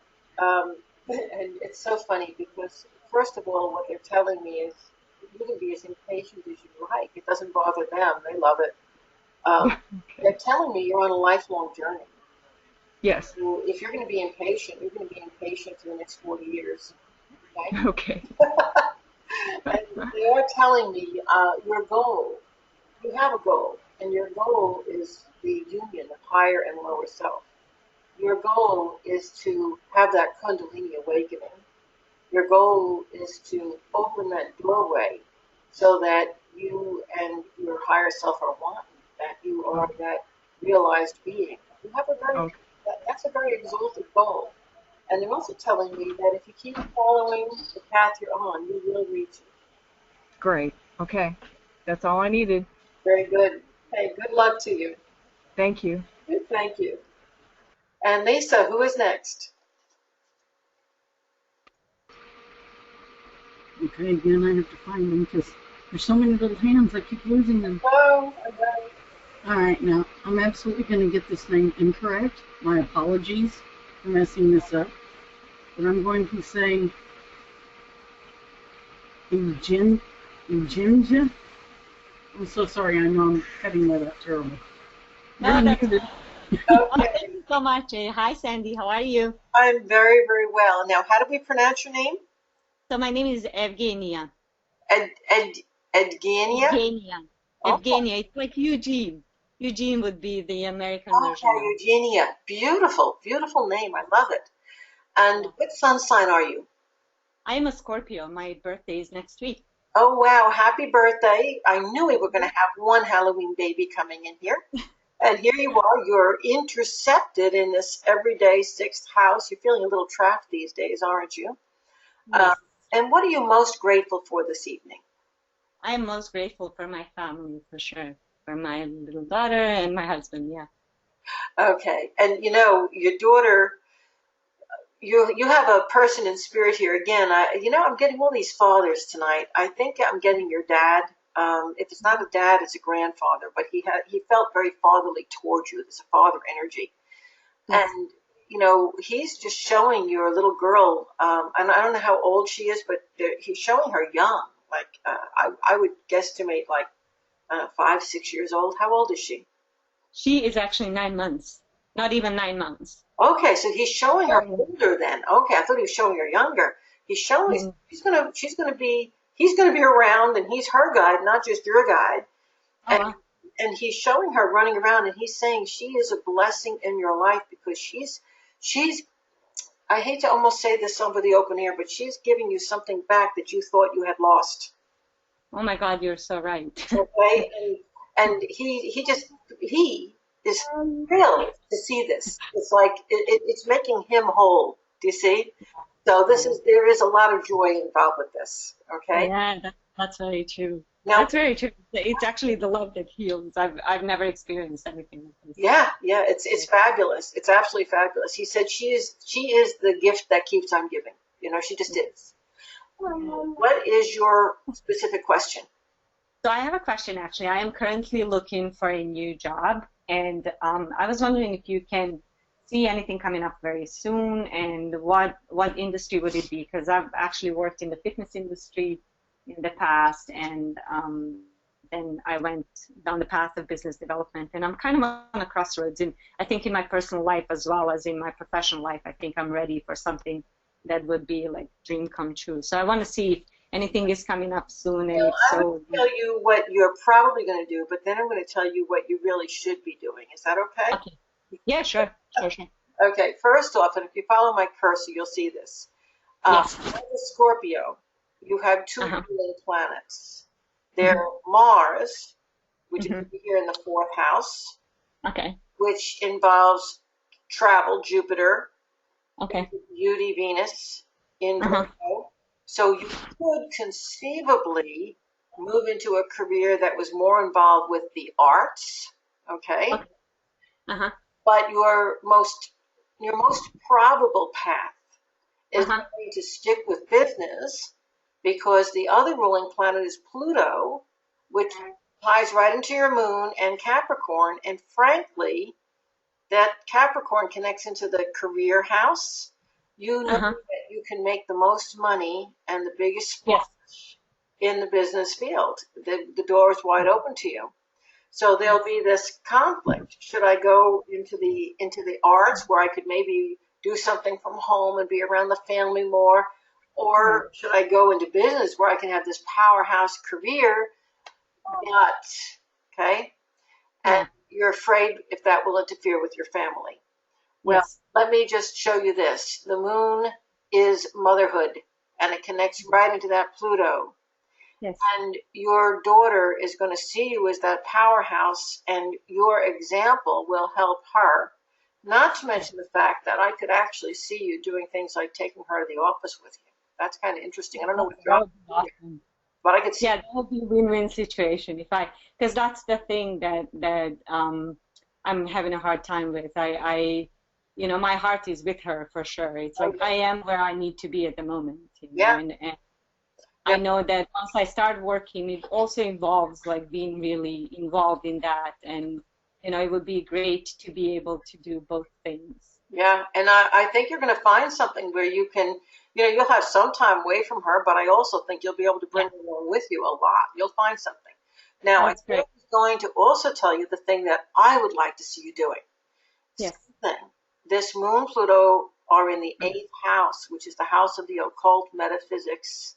Speaker 2: And it's so funny because, first of all, what they're telling me is you can be as impatient as you like. It doesn't bother them. They love it. They're telling me you're on a lifelong journey.
Speaker 7: yes.
Speaker 2: So if you're going to be impatient, you're going to be impatient for the next 40 years. Okay?
Speaker 7: Okay.
Speaker 2: And they are telling me your goal, you have a goal, and your goal is the union of higher and lower self. Your goal is to have that Kundalini awakening. Your goal is to open that doorway so that you and your higher self are one, that you are that realized being. You have a very,
Speaker 7: Okay.
Speaker 2: that's a very exalted goal. And they're also telling me that if you keep following the path you're on, you will reach it.
Speaker 7: Great. Okay. That's all I needed.
Speaker 2: Very good. Hey, good luck to you.
Speaker 7: Thank you.
Speaker 2: Thank you. And Lisa, who is next?
Speaker 3: Okay, again, I have to find them because there's so many little hands, I keep losing them.
Speaker 2: Oh,
Speaker 3: All right, now, I'm absolutely going to get this name incorrect. My apologies for messing this up. But I'm going to say Eugenia. I'm so sorry, I know I'm cutting that up terrible.
Speaker 8: No, that's
Speaker 3: Muted.
Speaker 8: Oh,
Speaker 2: okay.
Speaker 8: thank you so much. Hi, Sandy. How are you?
Speaker 2: I'm very, very well. Now, how do we pronounce your name?
Speaker 8: So my name is Evgenia.
Speaker 2: Edgenia?
Speaker 8: Evgenia.
Speaker 2: Oh,
Speaker 8: Evgenia. It's like Eugene. Eugene would be the American version.
Speaker 2: okay, Eugenia. Beautiful, beautiful name. I love it. And
Speaker 8: Yeah.
Speaker 2: what sun sign are you?
Speaker 8: I am a Scorpio. My birthday is next week.
Speaker 2: Oh, wow. Happy birthday. I knew we were going to have one Halloween baby coming in here. And here you are. You're intercepted in this everyday sixth house. You're feeling a little trapped these days, aren't you?
Speaker 8: Yes.
Speaker 2: And what are you most grateful for this evening?
Speaker 8: I am most grateful for my family, for sure. For my little daughter and my husband, yeah.
Speaker 2: Okay. And you know, your daughter, you have a person in spirit here again. I'm getting all these fathers tonight. I think I'm getting your dad. If it's not a dad, it's a grandfather. But he felt very fatherly towards you. There's a father energy,
Speaker 8: Yes.
Speaker 2: and he's just showing your little girl. And I don't know how old she is, but he's showing her young. Like I would guesstimate like 5, 6 years old. How old is she?
Speaker 8: She is actually 9 months. Not even 9 months.
Speaker 2: Okay, so he's showing her older then. Okay, I thought he was showing her younger. He's showing he's gonna be around, and he's her guide, not just your guide. And he's showing her running around, and he's saying she is a blessing in your life because she's I hate to almost say this over the open air, but she's giving you something back that you thought you had lost.
Speaker 8: Oh my God, you're so right.
Speaker 2: Okay, and he is thrilled to see this. It's like it's making him whole. Do you see? So there is a lot of joy involved with this. Okay.
Speaker 8: Yeah, that's very true.
Speaker 2: Now,
Speaker 8: That's very true. It's actually the love that heals. I've never experienced anything like this.
Speaker 2: yeah, it's fabulous. It's absolutely fabulous. He said she is the gift that keeps on giving. She just is. What is your specific question?
Speaker 8: So I have a question actually. I am currently looking for a new job, and I was wondering if you can see anything coming up very soon, and what industry would it be? Because I've actually worked in the fitness industry in the past, and then I went down the path of business development, and I'm kind of on a crossroads. And I think in my personal life as well as in my professional life, I think I'm ready for something that would be like dream come true. So I want to see if anything is coming up soon, and if
Speaker 2: I
Speaker 8: so,
Speaker 2: will tell you what you're probably going to do, but then I'm going to tell you what you really should be doing. Is that okay?
Speaker 8: okay. Yeah, sure.
Speaker 2: Okay, first off, and if you follow my cursor, you'll see this.
Speaker 8: Yes.
Speaker 2: As a Scorpio, you have two ruling planets. They're
Speaker 8: Mm-hmm.
Speaker 2: Mars, which
Speaker 8: Mm-hmm.
Speaker 2: is here in the 4th house,
Speaker 8: Okay.
Speaker 2: which involves travel, Jupiter,
Speaker 8: Okay.
Speaker 2: beauty, Venus, in
Speaker 8: Uh-huh.
Speaker 2: Virgo. So you could conceivably move into a career that was more involved with the arts, okay?
Speaker 8: Uh-huh.
Speaker 2: But your most probable path is going to stick with business because the other ruling planet is Pluto, which ties right into your moon and Capricorn. And frankly, that Capricorn connects into the career house. You know that you can make the most money and the biggest splash in the business field. The door is wide open to you. So there'll be this conflict. Should I go into the arts where I could maybe do something from home and be around the family more? Or should I go into business where I can have this powerhouse career? Okay? And you're afraid if that will interfere with your family. Well, let me just show you this. The moon is motherhood, and it connects right into that Pluto.
Speaker 8: Yes.
Speaker 2: And your daughter is going to see you as that powerhouse, and your example will help her. Not to mention the fact that I could actually see you doing things like taking her to the office with you. That's kind of interesting. I don't know what job, but I could see.
Speaker 8: Yeah, that would be a win-win situation because that's the thing that I'm having a hard time with. My heart is with her for sure. It's like I am where I need to be at the moment. And I know that once I start working, it also involves like being really involved in that, and it would be great to be able to do both things.
Speaker 2: Yeah, and I think you're going to find something where you can, you'll have some time away from her, but I also think you'll be able to bring her along with you a lot. You'll find something. Now, I think he's going to also tell you the thing that I would like to see you doing.
Speaker 8: Yes.
Speaker 2: This Moon Pluto are in the 8th house, which is the house of the occult metaphysics.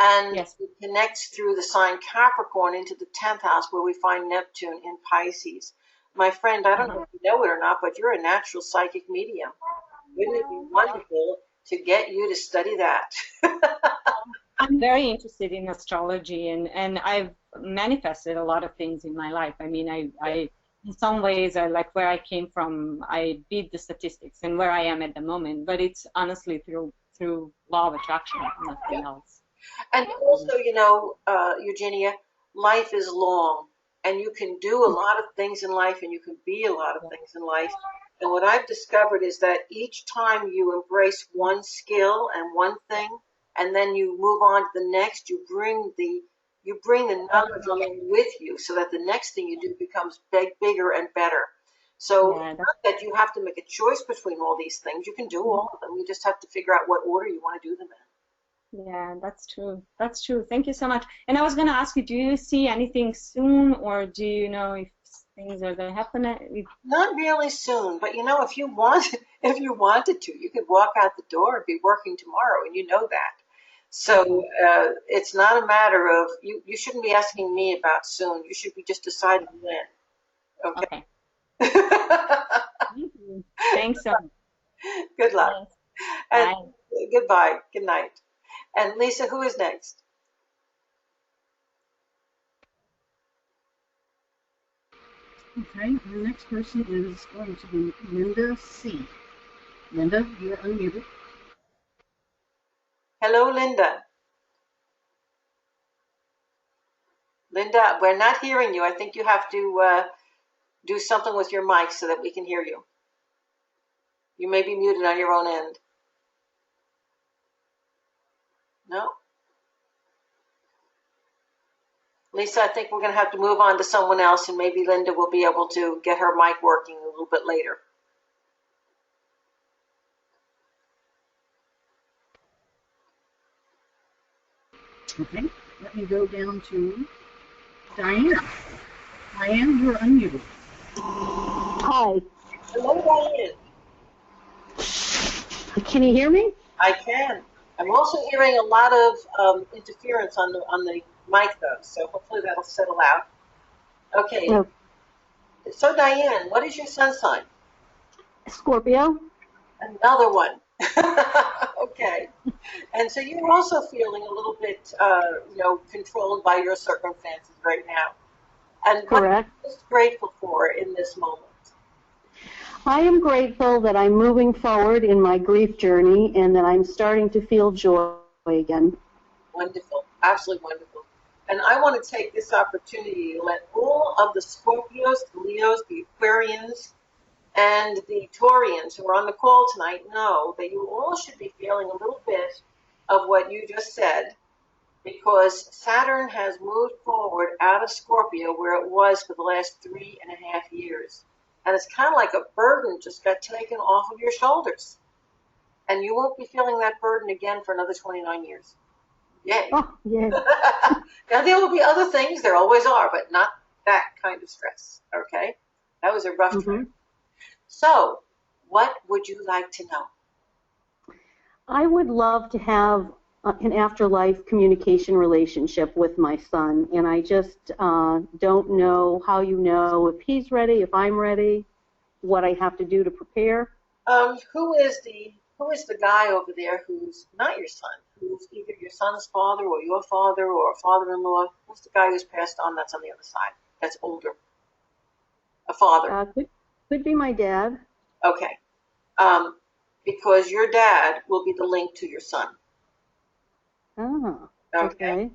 Speaker 2: And it connects through the sign Capricorn into the 10th house where we find Neptune in Pisces. My friend, I don't know if you know it or not, but you're a natural psychic medium. Wouldn't it be wonderful to get you to study that?
Speaker 8: I'm very interested in astrology, and I've manifested a lot of things in my life. I mean, I in some ways, I like where I came from. I beat the statistics and where I am at the moment, but it's honestly through law of attraction, nothing else.
Speaker 2: And also, Eugenia, life is long, and you can do a lot of things in life, and you can be a lot of things in life. And what I've discovered is that each time you embrace one skill and one thing, and then you move on to the next, you bring the knowledge along with you, so that the next thing you do becomes bigger and better. So it's not that you have to make a choice between all these things. You can do all of them. You just have to figure out what order you want to do them in.
Speaker 8: Yeah, that's true. That's true. Thank you so much. And I was going to ask you, do you see anything soon, or do you know if things are going to happen?
Speaker 2: Not really soon, but if you wanted to, you could walk out the door and be working tomorrow, and you know that. So it's not a matter of you shouldn't be asking me about soon. You should be just deciding when. Okay.
Speaker 8: Thank you. Thanks so much.
Speaker 2: Good luck. And goodbye. Good night. And Lisa, who is next?
Speaker 3: Okay, the next person is going to be Linda C. Linda, you're unmuted.
Speaker 2: Hello, Linda. Linda, we're not hearing you. I think you have to do something with your mic so that we can hear you. You may be muted on your own end. No? Lisa, I think we're going to have to move on to someone else, and maybe Linda will be able to get her mic working a little bit later.
Speaker 3: Okay, let me go down to Diane. Diane, you're unmuted.
Speaker 9: Hi.
Speaker 2: Hello, Diane.
Speaker 9: Can you hear me?
Speaker 2: I can. I'm also hearing a lot of interference on the mic, though, so hopefully that'll settle out. Okay.
Speaker 9: No.
Speaker 2: So, Diane, what is your sun sign?
Speaker 9: Scorpio.
Speaker 2: Another one. Okay. And so you're also feeling a little bit, controlled by your circumstances right now. And
Speaker 9: correct.
Speaker 2: What are you most grateful for in this moment?
Speaker 9: I am grateful that I'm moving forward in my grief journey and that I'm starting to feel joy again.
Speaker 2: Wonderful. Absolutely wonderful. And I want to take this opportunity to let all of the Scorpios, the Leos, the Aquarians, and the Taurians who are on the call tonight know that you all should be feeling a little bit of what you just said, because Saturn has moved forward out of Scorpio where it was for the last 3.5 years. And it's kind of like a burden just got taken off of your shoulders. And you won't be feeling that burden again for another 29 years. Yay.
Speaker 9: Oh, yeah.
Speaker 2: Now, there will be other things, there always are, but not that kind of stress, okay? That was a rough trip. So, what would you like to know?
Speaker 9: I would love to have an afterlife communication relationship with my son, and I just don't know how you know if he's ready, if I'm ready, what I have to do to prepare.
Speaker 2: Who is the guy over there who's not your son, who's either your son's father or your father or a father-in-law? Who's the guy who's passed on that's on the other side, that's older? A father.
Speaker 9: Could be my dad.
Speaker 2: Okay. Because your dad will be the link to your son.
Speaker 9: Oh,
Speaker 2: okay.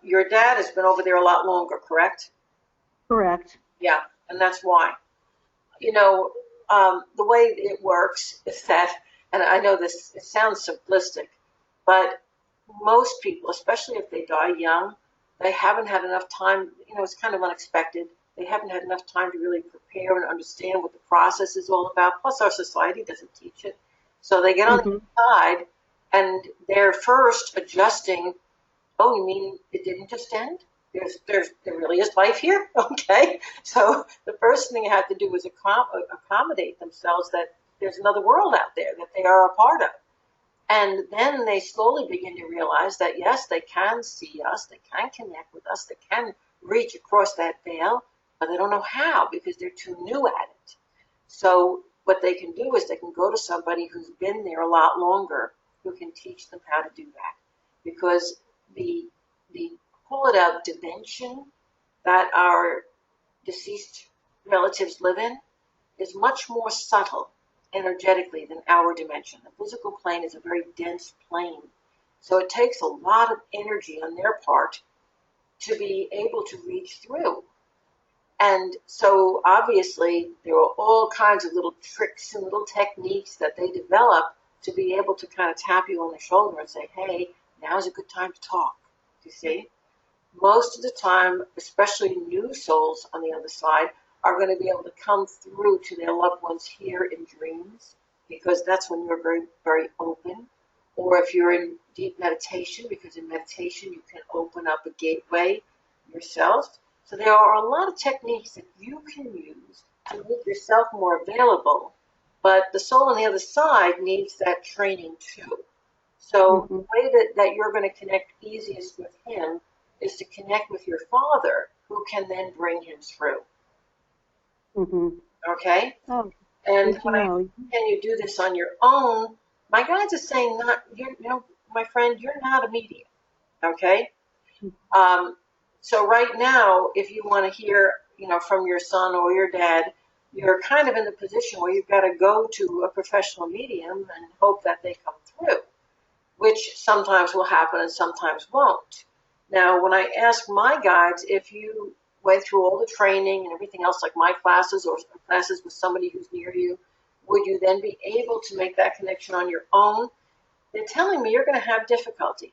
Speaker 2: Your dad has been over there a lot longer, correct?
Speaker 9: Correct.
Speaker 2: Yeah, and that's why. You know, the way it works is that, and I know this, it sounds simplistic, but most people, especially if they die young, they haven't had enough time, you know, it's kind of unexpected. They haven't had enough time to really prepare and understand what the process is all about. Plus, our society doesn't teach it. So they get on the inside, and they're first adjusting. Oh, you mean it didn't just end? There really is life here? Okay. So the first thing they have to do is accommodate themselves that there's another world out there that they are a part of. And then they slowly begin to realize that, yes, they can see us, they can connect with us, they can reach across that veil, but they don't know how because they're too new at it. So what they can do is they can go to somebody who's been there a lot longer who can teach them how to do that. Because the pull it out dimension that our deceased relatives live in is much more subtle energetically than our dimension. The physical plane is a very dense plane. So it takes a lot of energy on their part to be able to reach through. And so obviously there are all kinds of little tricks and little techniques that they develop to be able to kind of tap you on the shoulder and say, hey, now's a good time to talk. You see? Most of the time, especially new souls on the other side, are going to be able to come through to their loved ones here in dreams, because that's when you're very, very open. Or if you're in deep meditation, because in meditation you can open up a gateway yourself. So there are a lot of techniques that you can use to make yourself more available, but the soul on the other side needs that training too. So the way that you're going to connect easiest with him is to connect with your father, who can then bring him through. Okay?
Speaker 9: Oh,
Speaker 2: and can you do this on your own? My guides are saying, my friend, you're not a medium. Okay? So right now, if you want to hear, from your son or your dad, you're kind of in the position where you've got to go to a professional medium and hope that they come through, which sometimes will happen and sometimes won't. Now, when I ask my guides, if you went through all the training and everything else, like my classes or classes with somebody who's near you, would you then be able to make that connection on your own? They're telling me you're going to have difficulty.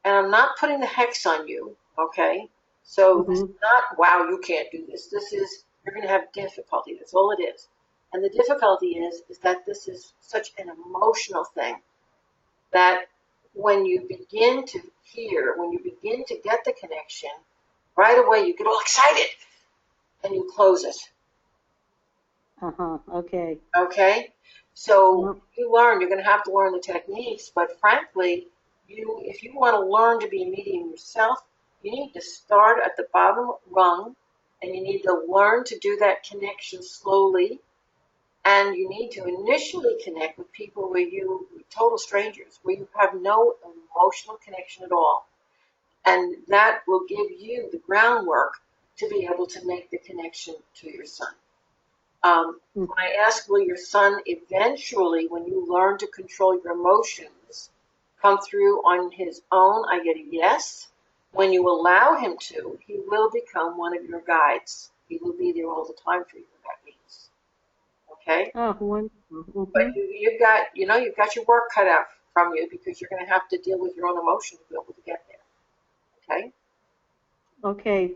Speaker 2: And I'm not putting the hex on you, okay? So this is not, wow, you can't do this. This is, you're going to have difficulty. That's all it is. And the difficulty is that this is such an emotional thing that when you begin to hear, when you begin to get the connection, right away you get all excited and you close it.
Speaker 9: Okay.
Speaker 2: Okay? So you're going to have to learn the techniques, but frankly, if you want to learn to be a medium yourself, you need to start at the bottom rung, and you need to learn to do that connection slowly, and you need to initially connect with people total strangers, where you have no emotional connection at all. And that will give you the groundwork to be able to make the connection to your son. When I ask, will your son eventually, when you learn to control your emotions, come through on his own? I get a yes. When you allow him to, he will become one of your guides. He will be there all the time for you, that means. Okay.
Speaker 9: Oh, wonderful.
Speaker 2: But you've got, you've got your work cut out from you because you're going to have to deal with your own emotions to be able to get there. Okay.
Speaker 9: Okay,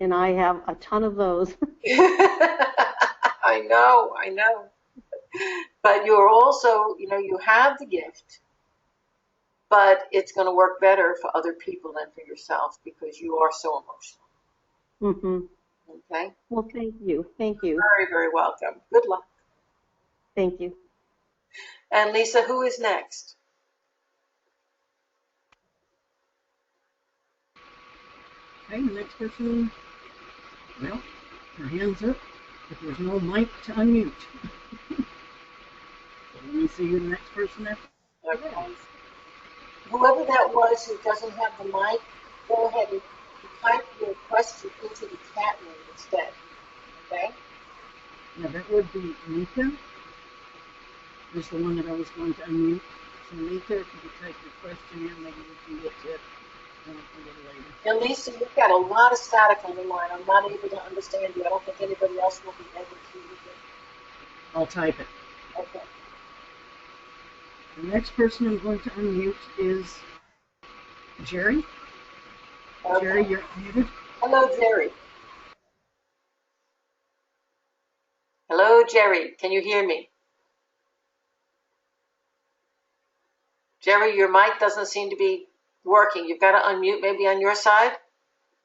Speaker 9: and I have a ton of those.
Speaker 2: I know. But you're also, you have the gift, but it's going to work better for other people than for yourself because you are so emotional. Okay?
Speaker 9: Well, thank you. Thank you.
Speaker 2: Very, very welcome. Good luck.
Speaker 9: Thank you.
Speaker 2: And Lisa, who is next?
Speaker 3: Okay, the next person, well, her hand's up, but there's no mic to unmute. So let me see who the next person is.
Speaker 2: Okay. Whoever that was who doesn't have the mic, go ahead and type your question into the chat room instead. Okay?
Speaker 3: Now that would be Mika, is the one that I was going to unmute. So Mika, if you could type your question in, maybe we can get to it a little later.
Speaker 2: And Lisa, you've got a lot of static on the line. I'm not able to understand you. I don't think anybody else will be able to either.
Speaker 3: I'll type it.
Speaker 2: Okay.
Speaker 3: The next person I'm going to unmute is Jerry.
Speaker 2: Okay.
Speaker 3: Jerry, you're muted.
Speaker 2: Hello, Jerry. Hello, Jerry. Can you hear me? Jerry, your mic doesn't seem to be working. You've got to unmute maybe on your side.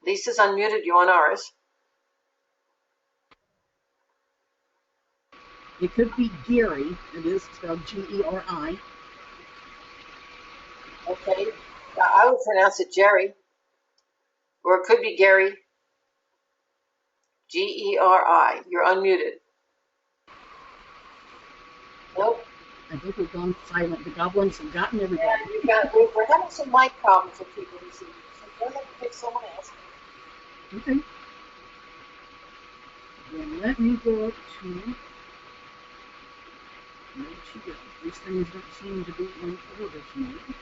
Speaker 2: Lisa's unmuted you on ours.
Speaker 3: It could be Gary. It is spelled G-E-R-I.
Speaker 2: Okay. I would pronounce it Jerry. Or it could be Gary. G-E-R-I. You're unmuted. Nope.
Speaker 3: I think we've gone silent. The goblins have gotten everybody.
Speaker 2: Yeah, we're having some mic problems with people this evening, so go ahead and pick someone else.
Speaker 3: Okay. Then let me go up to... Where did she go? These things don't seem to be in order tonight.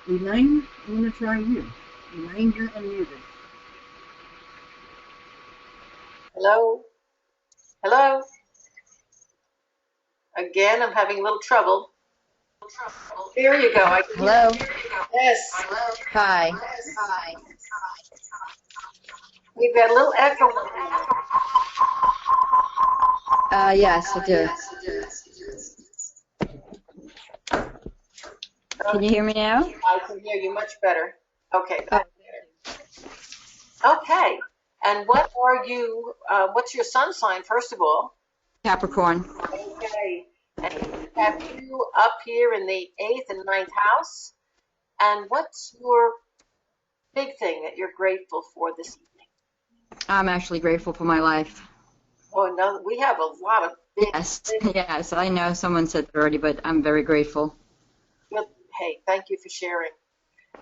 Speaker 3: Elaine, I'm going to try you. Elaine, you're unmuted.
Speaker 2: Hello? Hello? Again, I'm having a little trouble. Here you go.
Speaker 10: Hello?
Speaker 2: Yes.
Speaker 10: Hi.
Speaker 2: We've got a little echo.
Speaker 10: Yes, I do. Can you hear me now?
Speaker 2: I can hear you much better. Okay. Okay. And what are you, what's your sun sign, first of all?
Speaker 10: Capricorn.
Speaker 2: Okay. And have you up here in the 8th and 9th house? And what's your big thing that you're grateful for this evening?
Speaker 10: I'm actually grateful for my life.
Speaker 2: Oh, no, we have a lot of big
Speaker 10: Yes, I know someone said that already, but I'm very grateful.
Speaker 2: Good. Hey, thank you for sharing.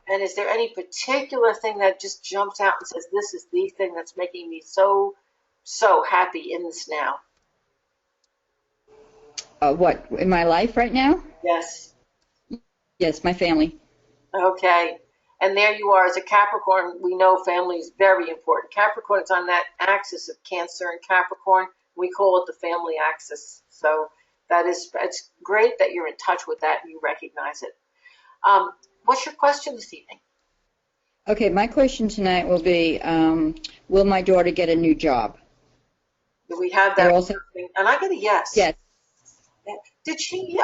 Speaker 2: And is there any particular thing that just jumps out and says, this is the thing that's making me so happy in this now?
Speaker 10: What, in my life right now?
Speaker 2: Yes.
Speaker 10: Yes, my family.
Speaker 2: Okay. And there you are as a Capricorn. We know family is very important. Capricorn is on that axis of Cancer and Capricorn. We call it the family axis. So it's great that you're in touch with that and you recognize it. What's your question this evening?
Speaker 10: Okay, my question tonight will be, will my daughter get a new job?
Speaker 2: Do we have that? And I get a yes.
Speaker 10: Yes.
Speaker 2: Did she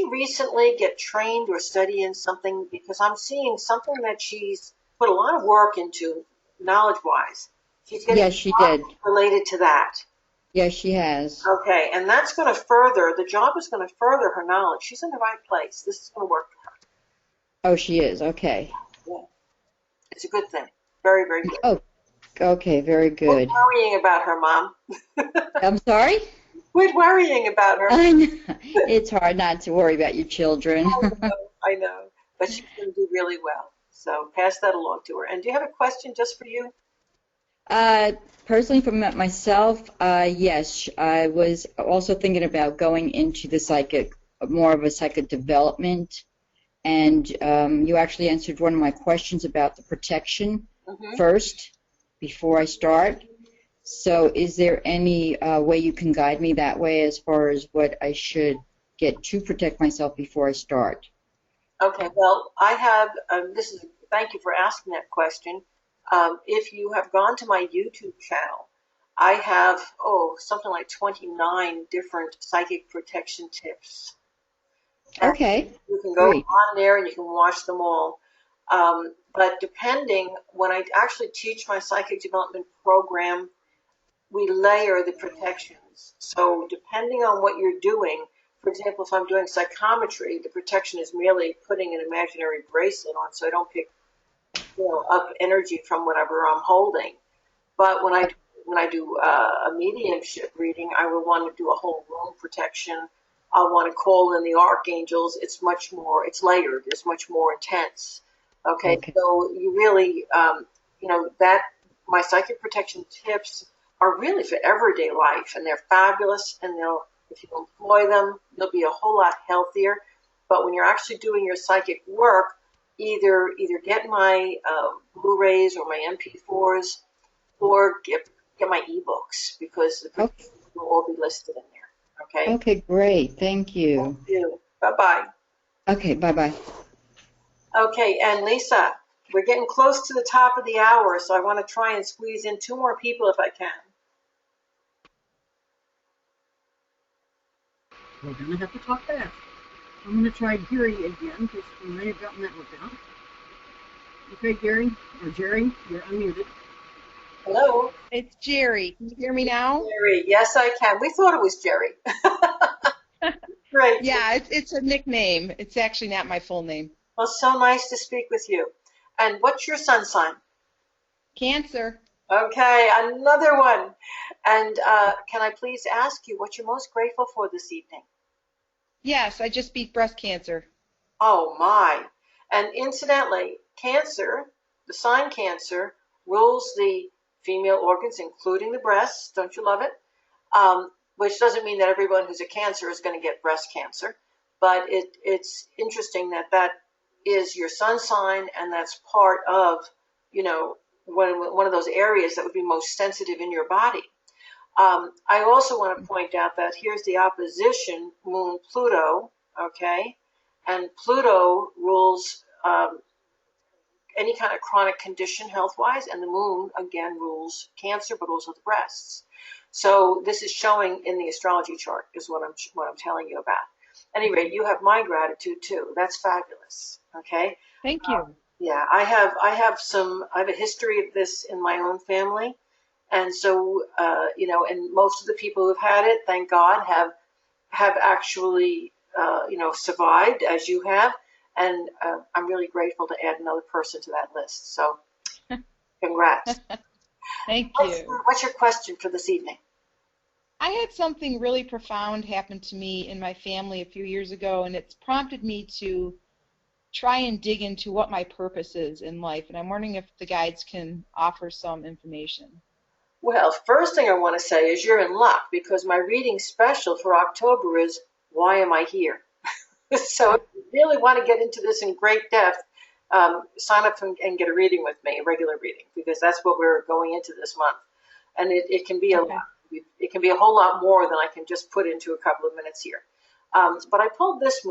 Speaker 2: recently get trained or study in something? Because I'm seeing something that she's put a lot of work into, knowledge-wise. She's getting
Speaker 10: Yes, she did.
Speaker 2: Related to that.
Speaker 10: Yes, she has.
Speaker 2: Okay, and that's going to further, the job is going to further her knowledge. She's in the right place. This is going to work for her.
Speaker 10: Oh, she is. Okay.
Speaker 2: Yeah. It's a good thing. Very, very good.
Speaker 10: Oh, okay, very good.
Speaker 2: Quit worrying about her, Mom.
Speaker 10: I'm sorry?
Speaker 2: Quit worrying about her.
Speaker 10: I know. It's hard not to worry about your children.
Speaker 2: I know. But she's going to do really well. So pass that along to her. And do you have a question just for you?
Speaker 10: Personally, for myself, yes. I was also thinking about going into the more of a psychic development. And you actually answered one of my questions about the protection first, before I start. So is there any way you can guide me that way as far as what I should get to protect myself before I start?
Speaker 2: Okay, well, I have, thank you for asking that question. If you have gone to my YouTube channel, I have, something like 29 different psychic protection tips. And
Speaker 10: Okay,
Speaker 2: you can go
Speaker 10: great.
Speaker 2: on there and you can watch them all. But depending, when I actually teach my psychic development program, we layer the protections. So depending on what you're doing, for example, if I'm doing psychometry, the protection is merely putting an imaginary bracelet on so I don't pick up energy from whatever I'm holding. But when I do a mediumship reading, I will want to do a whole room protection. I'll want to call in the archangels. It's layered. It's much more intense. Okay. So you really, my psychic protection tips are really for everyday life, and they're fabulous. And if you employ them, you'll be a whole lot healthier. But when you're actually doing your psychic work, either get my Blu-rays or my MP4s, or get my ebooks, because the protections will all be listed in there. Okay.
Speaker 10: Okay, great. Thank you.
Speaker 2: Thank you. Bye-bye.
Speaker 10: Okay, bye-bye.
Speaker 2: Okay, and Lisa, we're getting close to the top of the hour, so I want to try and squeeze in 2 more people if I can.
Speaker 3: We're going to have to talk fast. I'm going to try Gary again, because we may have gotten that worked out. Okay, Gary, or Jerry, you're unmuted.
Speaker 2: Hello?
Speaker 11: It's Jerry. Can you hear me now?
Speaker 2: Jerry, yes I can. We thought it was Jerry. Great.
Speaker 11: Yeah, it's a nickname. It's actually not my full name.
Speaker 2: Well, so nice to speak with you. And what's your sun sign?
Speaker 11: Cancer.
Speaker 2: Okay, another one. And can I please ask you what you're most grateful for this evening?
Speaker 11: Yes, I just beat breast cancer.
Speaker 2: Oh, my. And incidentally, Cancer, the sign Cancer, rules the female organs, including the breasts. Don't you love it? Which doesn't mean that everyone who's a Cancer is going to get breast cancer. But it's interesting that is your sun sign, and that's part of, one of those areas that would be most sensitive in your body. I also want to point out that here's the opposition, Moon Pluto, okay? And Pluto rules any kind of chronic condition health-wise, and the Moon, again, rules Cancer, but also the breasts. So this is showing in the astrology chart, is what I'm telling you about. Anyway, you have my gratitude too. That's fabulous. Okay.
Speaker 11: Thank you.
Speaker 2: Yeah, I have a history of this in my own family, and so and most of the people who've had it, thank God, have actually survived, as you have, and I'm really grateful to add another person to that list. So, congrats.
Speaker 11: Thank you.
Speaker 2: What's your question for this evening?
Speaker 11: I had something really profound happen to me in my family a few years ago, and it's prompted me to try and dig into what my purpose is in life, and I'm wondering if the guides can offer some information.
Speaker 2: Well, first thing I want to say is you're in luck, because my reading special for October is Why Am I Here? So if you really want to get into this in great depth, sign up and get a reading with me, a regular reading, because that's what we're going into this month. And it can be a lot. It can be a whole lot more than I can just put into a couple of minutes here. But I pulled this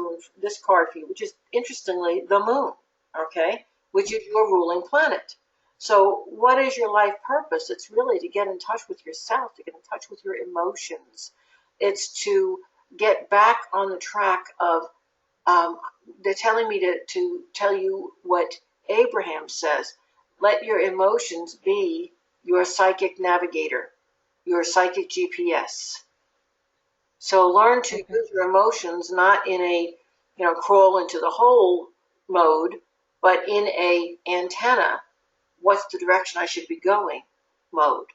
Speaker 2: card for you, which is, interestingly, the Moon, okay, which is your ruling planet. So what is your life purpose? It's really to get in touch with yourself, to get in touch with your emotions. It's to get back on the track of, they're telling me to tell you what Abraham says. Let your emotions be your psychic navigator, your psychic GPS. So learn to use your emotions not in a, crawl into the hole mode, but in a antenna, what's the direction I should be going mode.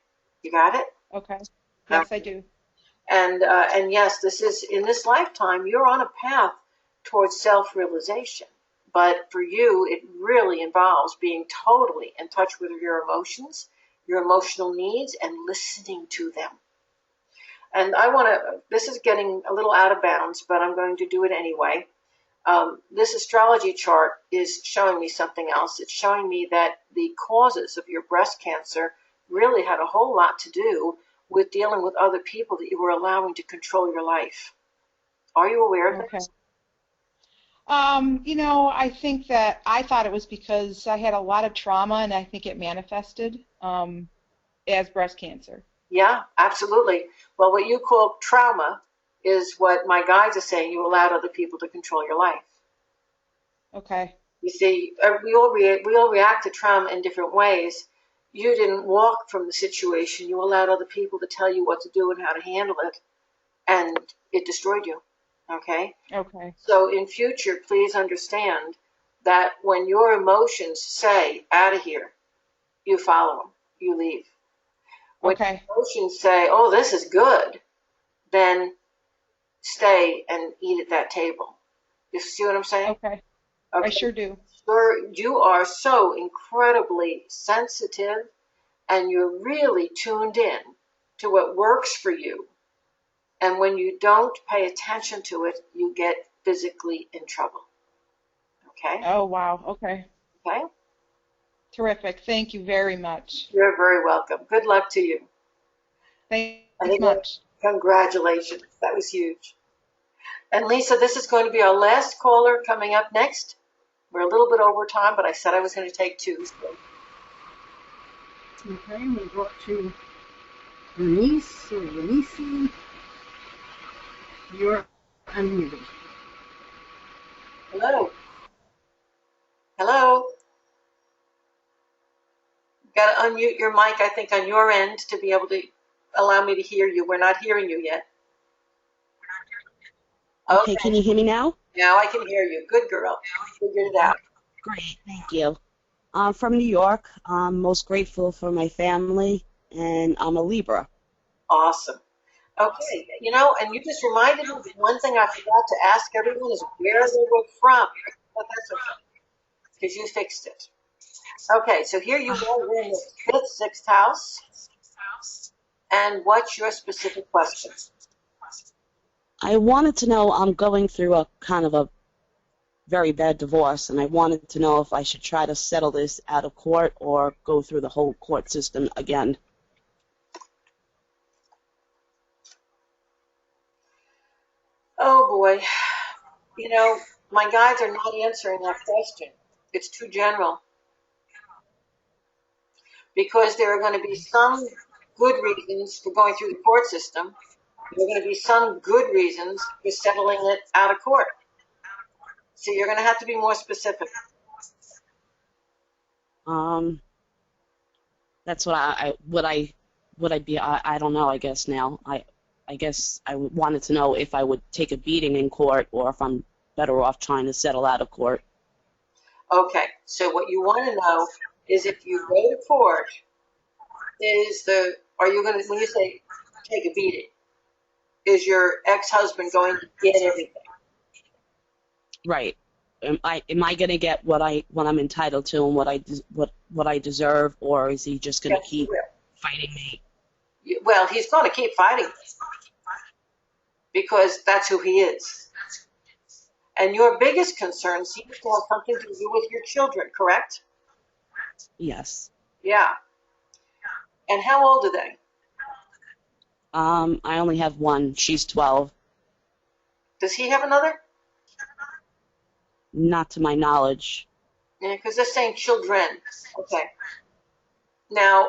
Speaker 2: You got it?
Speaker 11: Okay. Yes, I do.
Speaker 2: And yes, this is, in this lifetime, you're on a path towards self-realization. But for you, it really involves being totally in touch with your emotions, your emotional needs, and listening to them. And this is getting a little out of bounds, but I'm going to do it anyway. This astrology chart is showing me something else. It's showing me that the causes of your breast cancer really had a whole lot to do with dealing with other people that you were allowing to control your life. Are you aware of
Speaker 11: Okay.
Speaker 2: this?
Speaker 11: You know, I think that I thought it was because I had a lot of trauma, and I think it manifested as breast cancer.
Speaker 2: Yeah, absolutely. Well, what you call trauma is what my guides are saying. You allowed other people to control your life.
Speaker 11: Okay.
Speaker 2: You see, we all react to trauma in different ways. You didn't walk from the situation. You allowed other people to tell you what to do and how to handle it, and it destroyed you. Okay?
Speaker 11: Okay.
Speaker 2: So in future, please understand that when your emotions say, out of here, you follow them, you leave. When
Speaker 11: Okay.
Speaker 2: emotions say, oh, this is good, then stay and eat at that table. You see what I'm saying?
Speaker 11: Okay.
Speaker 2: Okay.
Speaker 11: I sure do.
Speaker 2: You are so incredibly sensitive, and you're really tuned in to what works for you. And when you don't pay attention to it, you get physically in trouble. Okay?
Speaker 11: Oh, wow. Okay.
Speaker 2: Okay?
Speaker 11: Terrific. Thank you very much.
Speaker 2: You're very welcome. Good luck to you.
Speaker 11: Thanks
Speaker 2: And again,
Speaker 11: much.
Speaker 2: congratulations. That was huge. And Lisa, this is going to be our last caller coming up next. We're a little bit over time, but I said I was going to take two. So.
Speaker 3: Okay, we go to Bernice or Bernice. You're unmuted.
Speaker 2: Hello. Hello. You've got to unmute your mic, I think, on your end to be able to allow me to hear you. We're not hearing you yet.
Speaker 12: Okay, can you hear me now?
Speaker 2: Now I can hear you. Good girl. Figured it out.
Speaker 12: Great, thank you. I'm from New York. I'm most grateful for my family, and I'm a Libra.
Speaker 2: Awesome. Okay, you know, and you just reminded me of one thing I forgot to ask everyone is where they were from. But that's okay, because you fixed it. Okay, so here you go. We're in the fifth, sixth house. And what's your specific question?
Speaker 12: I wanted to know, I'm going through a kind of a very bad divorce, and I wanted to know if I should try to settle this out of court or go through the whole court system again.
Speaker 2: Oh boy, you know, my guides are not answering that question. It's too general. Because there are going to be some good reasons for going through the court system. There are going to be some good reasons for settling it out of court. So you're going to have to be more specific.
Speaker 12: That's what I don't know, I guess now. I guess I wanted to know if I would take a beating in court or if I'm better off trying to settle out of court.
Speaker 2: Okay, so what you want to know is if you go to court, are you going to, when you say take a beating, is your ex-husband going to get everything?
Speaker 12: Right. Am I going to get what I'm entitled to and what I deserve, or is he just going to keep fighting me?
Speaker 2: Well, he's going to keep fighting because that's who he is. And your biggest concern seems to have something to do with your children, correct?
Speaker 12: Yes.
Speaker 2: Yeah. And how old are they?
Speaker 12: I only have one. She's 12.
Speaker 2: Does he have another?
Speaker 12: Not to my knowledge.
Speaker 2: Yeah, because they're saying children. Okay. Now,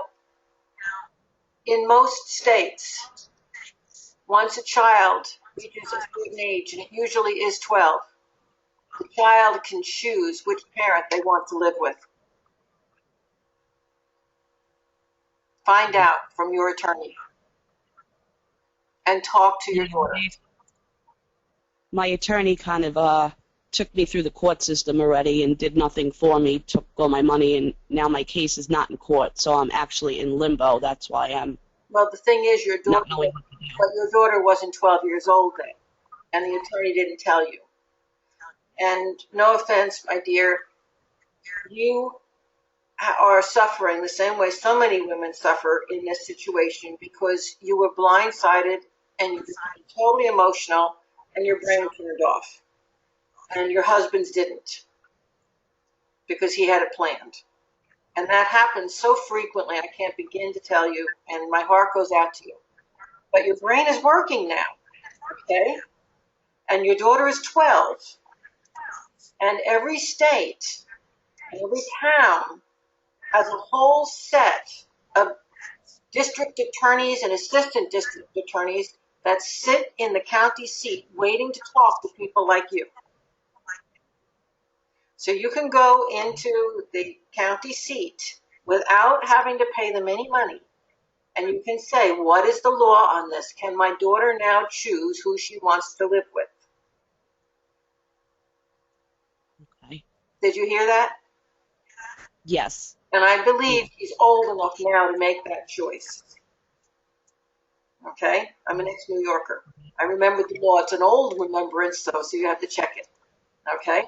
Speaker 2: in most states, once a child reaches a certain age, and it usually is 12, the child can choose which parent they want to live with. Find out from your attorney and talk to your daughter.
Speaker 12: My attorney kind of took me through the court system already and did nothing for me, took all my money, and now my case is not in court, so I'm actually in limbo. That's why I'm
Speaker 2: Well, the thing is, your daughter,
Speaker 12: not knowing what to do.
Speaker 2: but your daughter wasn't 12 years old then, and the attorney didn't tell you. And no offense, my dear, you are suffering the same way so many women suffer in this situation because you were blindsided and you became totally emotional and your brain turned off. And your husband's didn't because he had it planned. And that happens so frequently, I can't begin to tell you, and my heart goes out to you. But your brain is working now, okay? And your daughter is 12. And every state, every town has a whole set of district attorneys and assistant district attorneys that sit in the county seat waiting to talk to people like you. So you can go into the county seat without having to pay them any money. And you can say, what is the law on this? Can my daughter now choose who she wants to live with?
Speaker 12: Okay.
Speaker 2: Did you hear that?
Speaker 12: Yes.
Speaker 2: And I believe she's old enough now to make that choice. Okay? I'm an ex-New Yorker. I remember the law. It's an old remembrance, so you have to check it. Okay?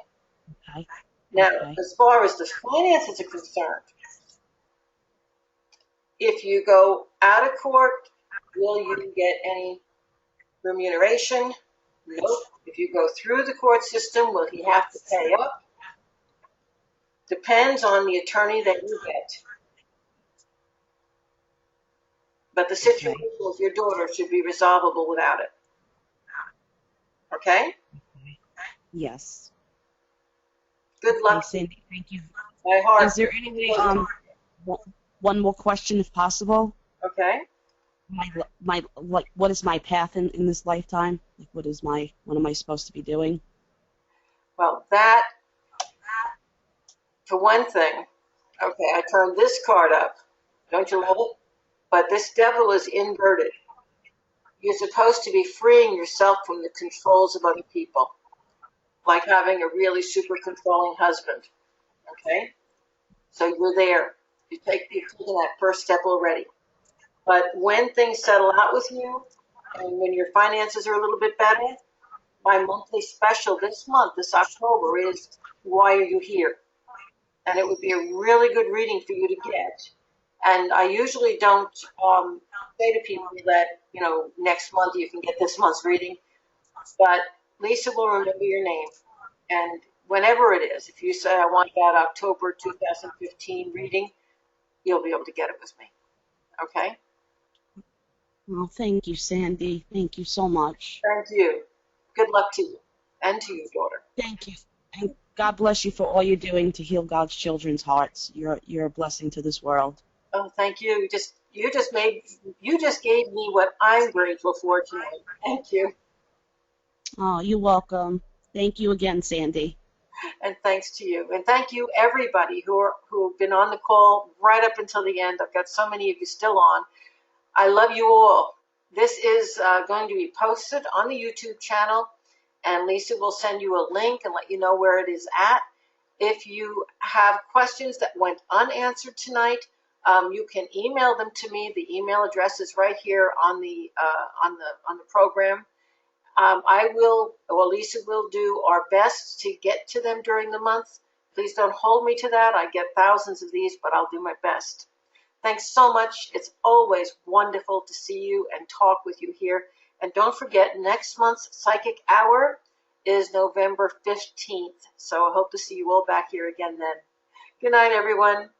Speaker 12: Okay.
Speaker 2: Now,
Speaker 12: Okay.
Speaker 2: as far as the finances are concerned, if you go out of court, will you get any remuneration? Nope. If you go through the court system, will he have to pay up? Depends on the attorney that you get. But the situation with your daughter should be resolvable without it. Okay?
Speaker 12: Yes.
Speaker 2: Good luck.
Speaker 12: Okay, Sandy, thank you.
Speaker 2: My heart.
Speaker 12: Is there any way, one more question if possible?
Speaker 2: Okay.
Speaker 12: Like, what is my path in this lifetime? Like, what am I supposed to be doing?
Speaker 2: Well, that, for one thing, okay, I turned this card up. Don't you love it? But this devil is inverted. You're supposed to be freeing yourself from the controls of other people, like having a really super controlling husband. Okay? So you're there. You've taken that first step already. But when things settle out with you, and when your finances are a little bit better, my monthly special this month, this October, is Why Are You Here? And it would be a really good reading for you to get. And I usually don't say to people that, next month you can get this month's reading. But Lisa will remember your name. And whenever it is, if you say, I want that October 2015 reading, you'll be able to get it with me. Okay?
Speaker 12: Well, thank you, Sandy. Thank you so much.
Speaker 2: Thank you. Good luck to you and to your daughter.
Speaker 12: Thank you. And God bless you for all you're doing to heal God's children's hearts. You're a blessing to this world.
Speaker 2: Oh, thank you. You just gave me what I'm grateful for tonight. Thank you.
Speaker 12: Oh, you're welcome. Thank you again, Sandy.
Speaker 2: And thanks to you. And thank you, everybody who have been on the call right up until the end. I've got so many of you still on. I love you all. This is going to be posted on the YouTube channel, and Lisa will send you a link and let you know where it is at. If you have questions that went unanswered tonight, you can email them to me. The email address is right here on the program. Lisa will do our best to get to them during the month. Please don't hold me to that. I get thousands of these, but I'll do my best. Thanks so much. It's always wonderful to see you and talk with you here. And don't forget, next month's Psychic Hour is November 15th. So I hope to see you all back here again then. Good night, everyone.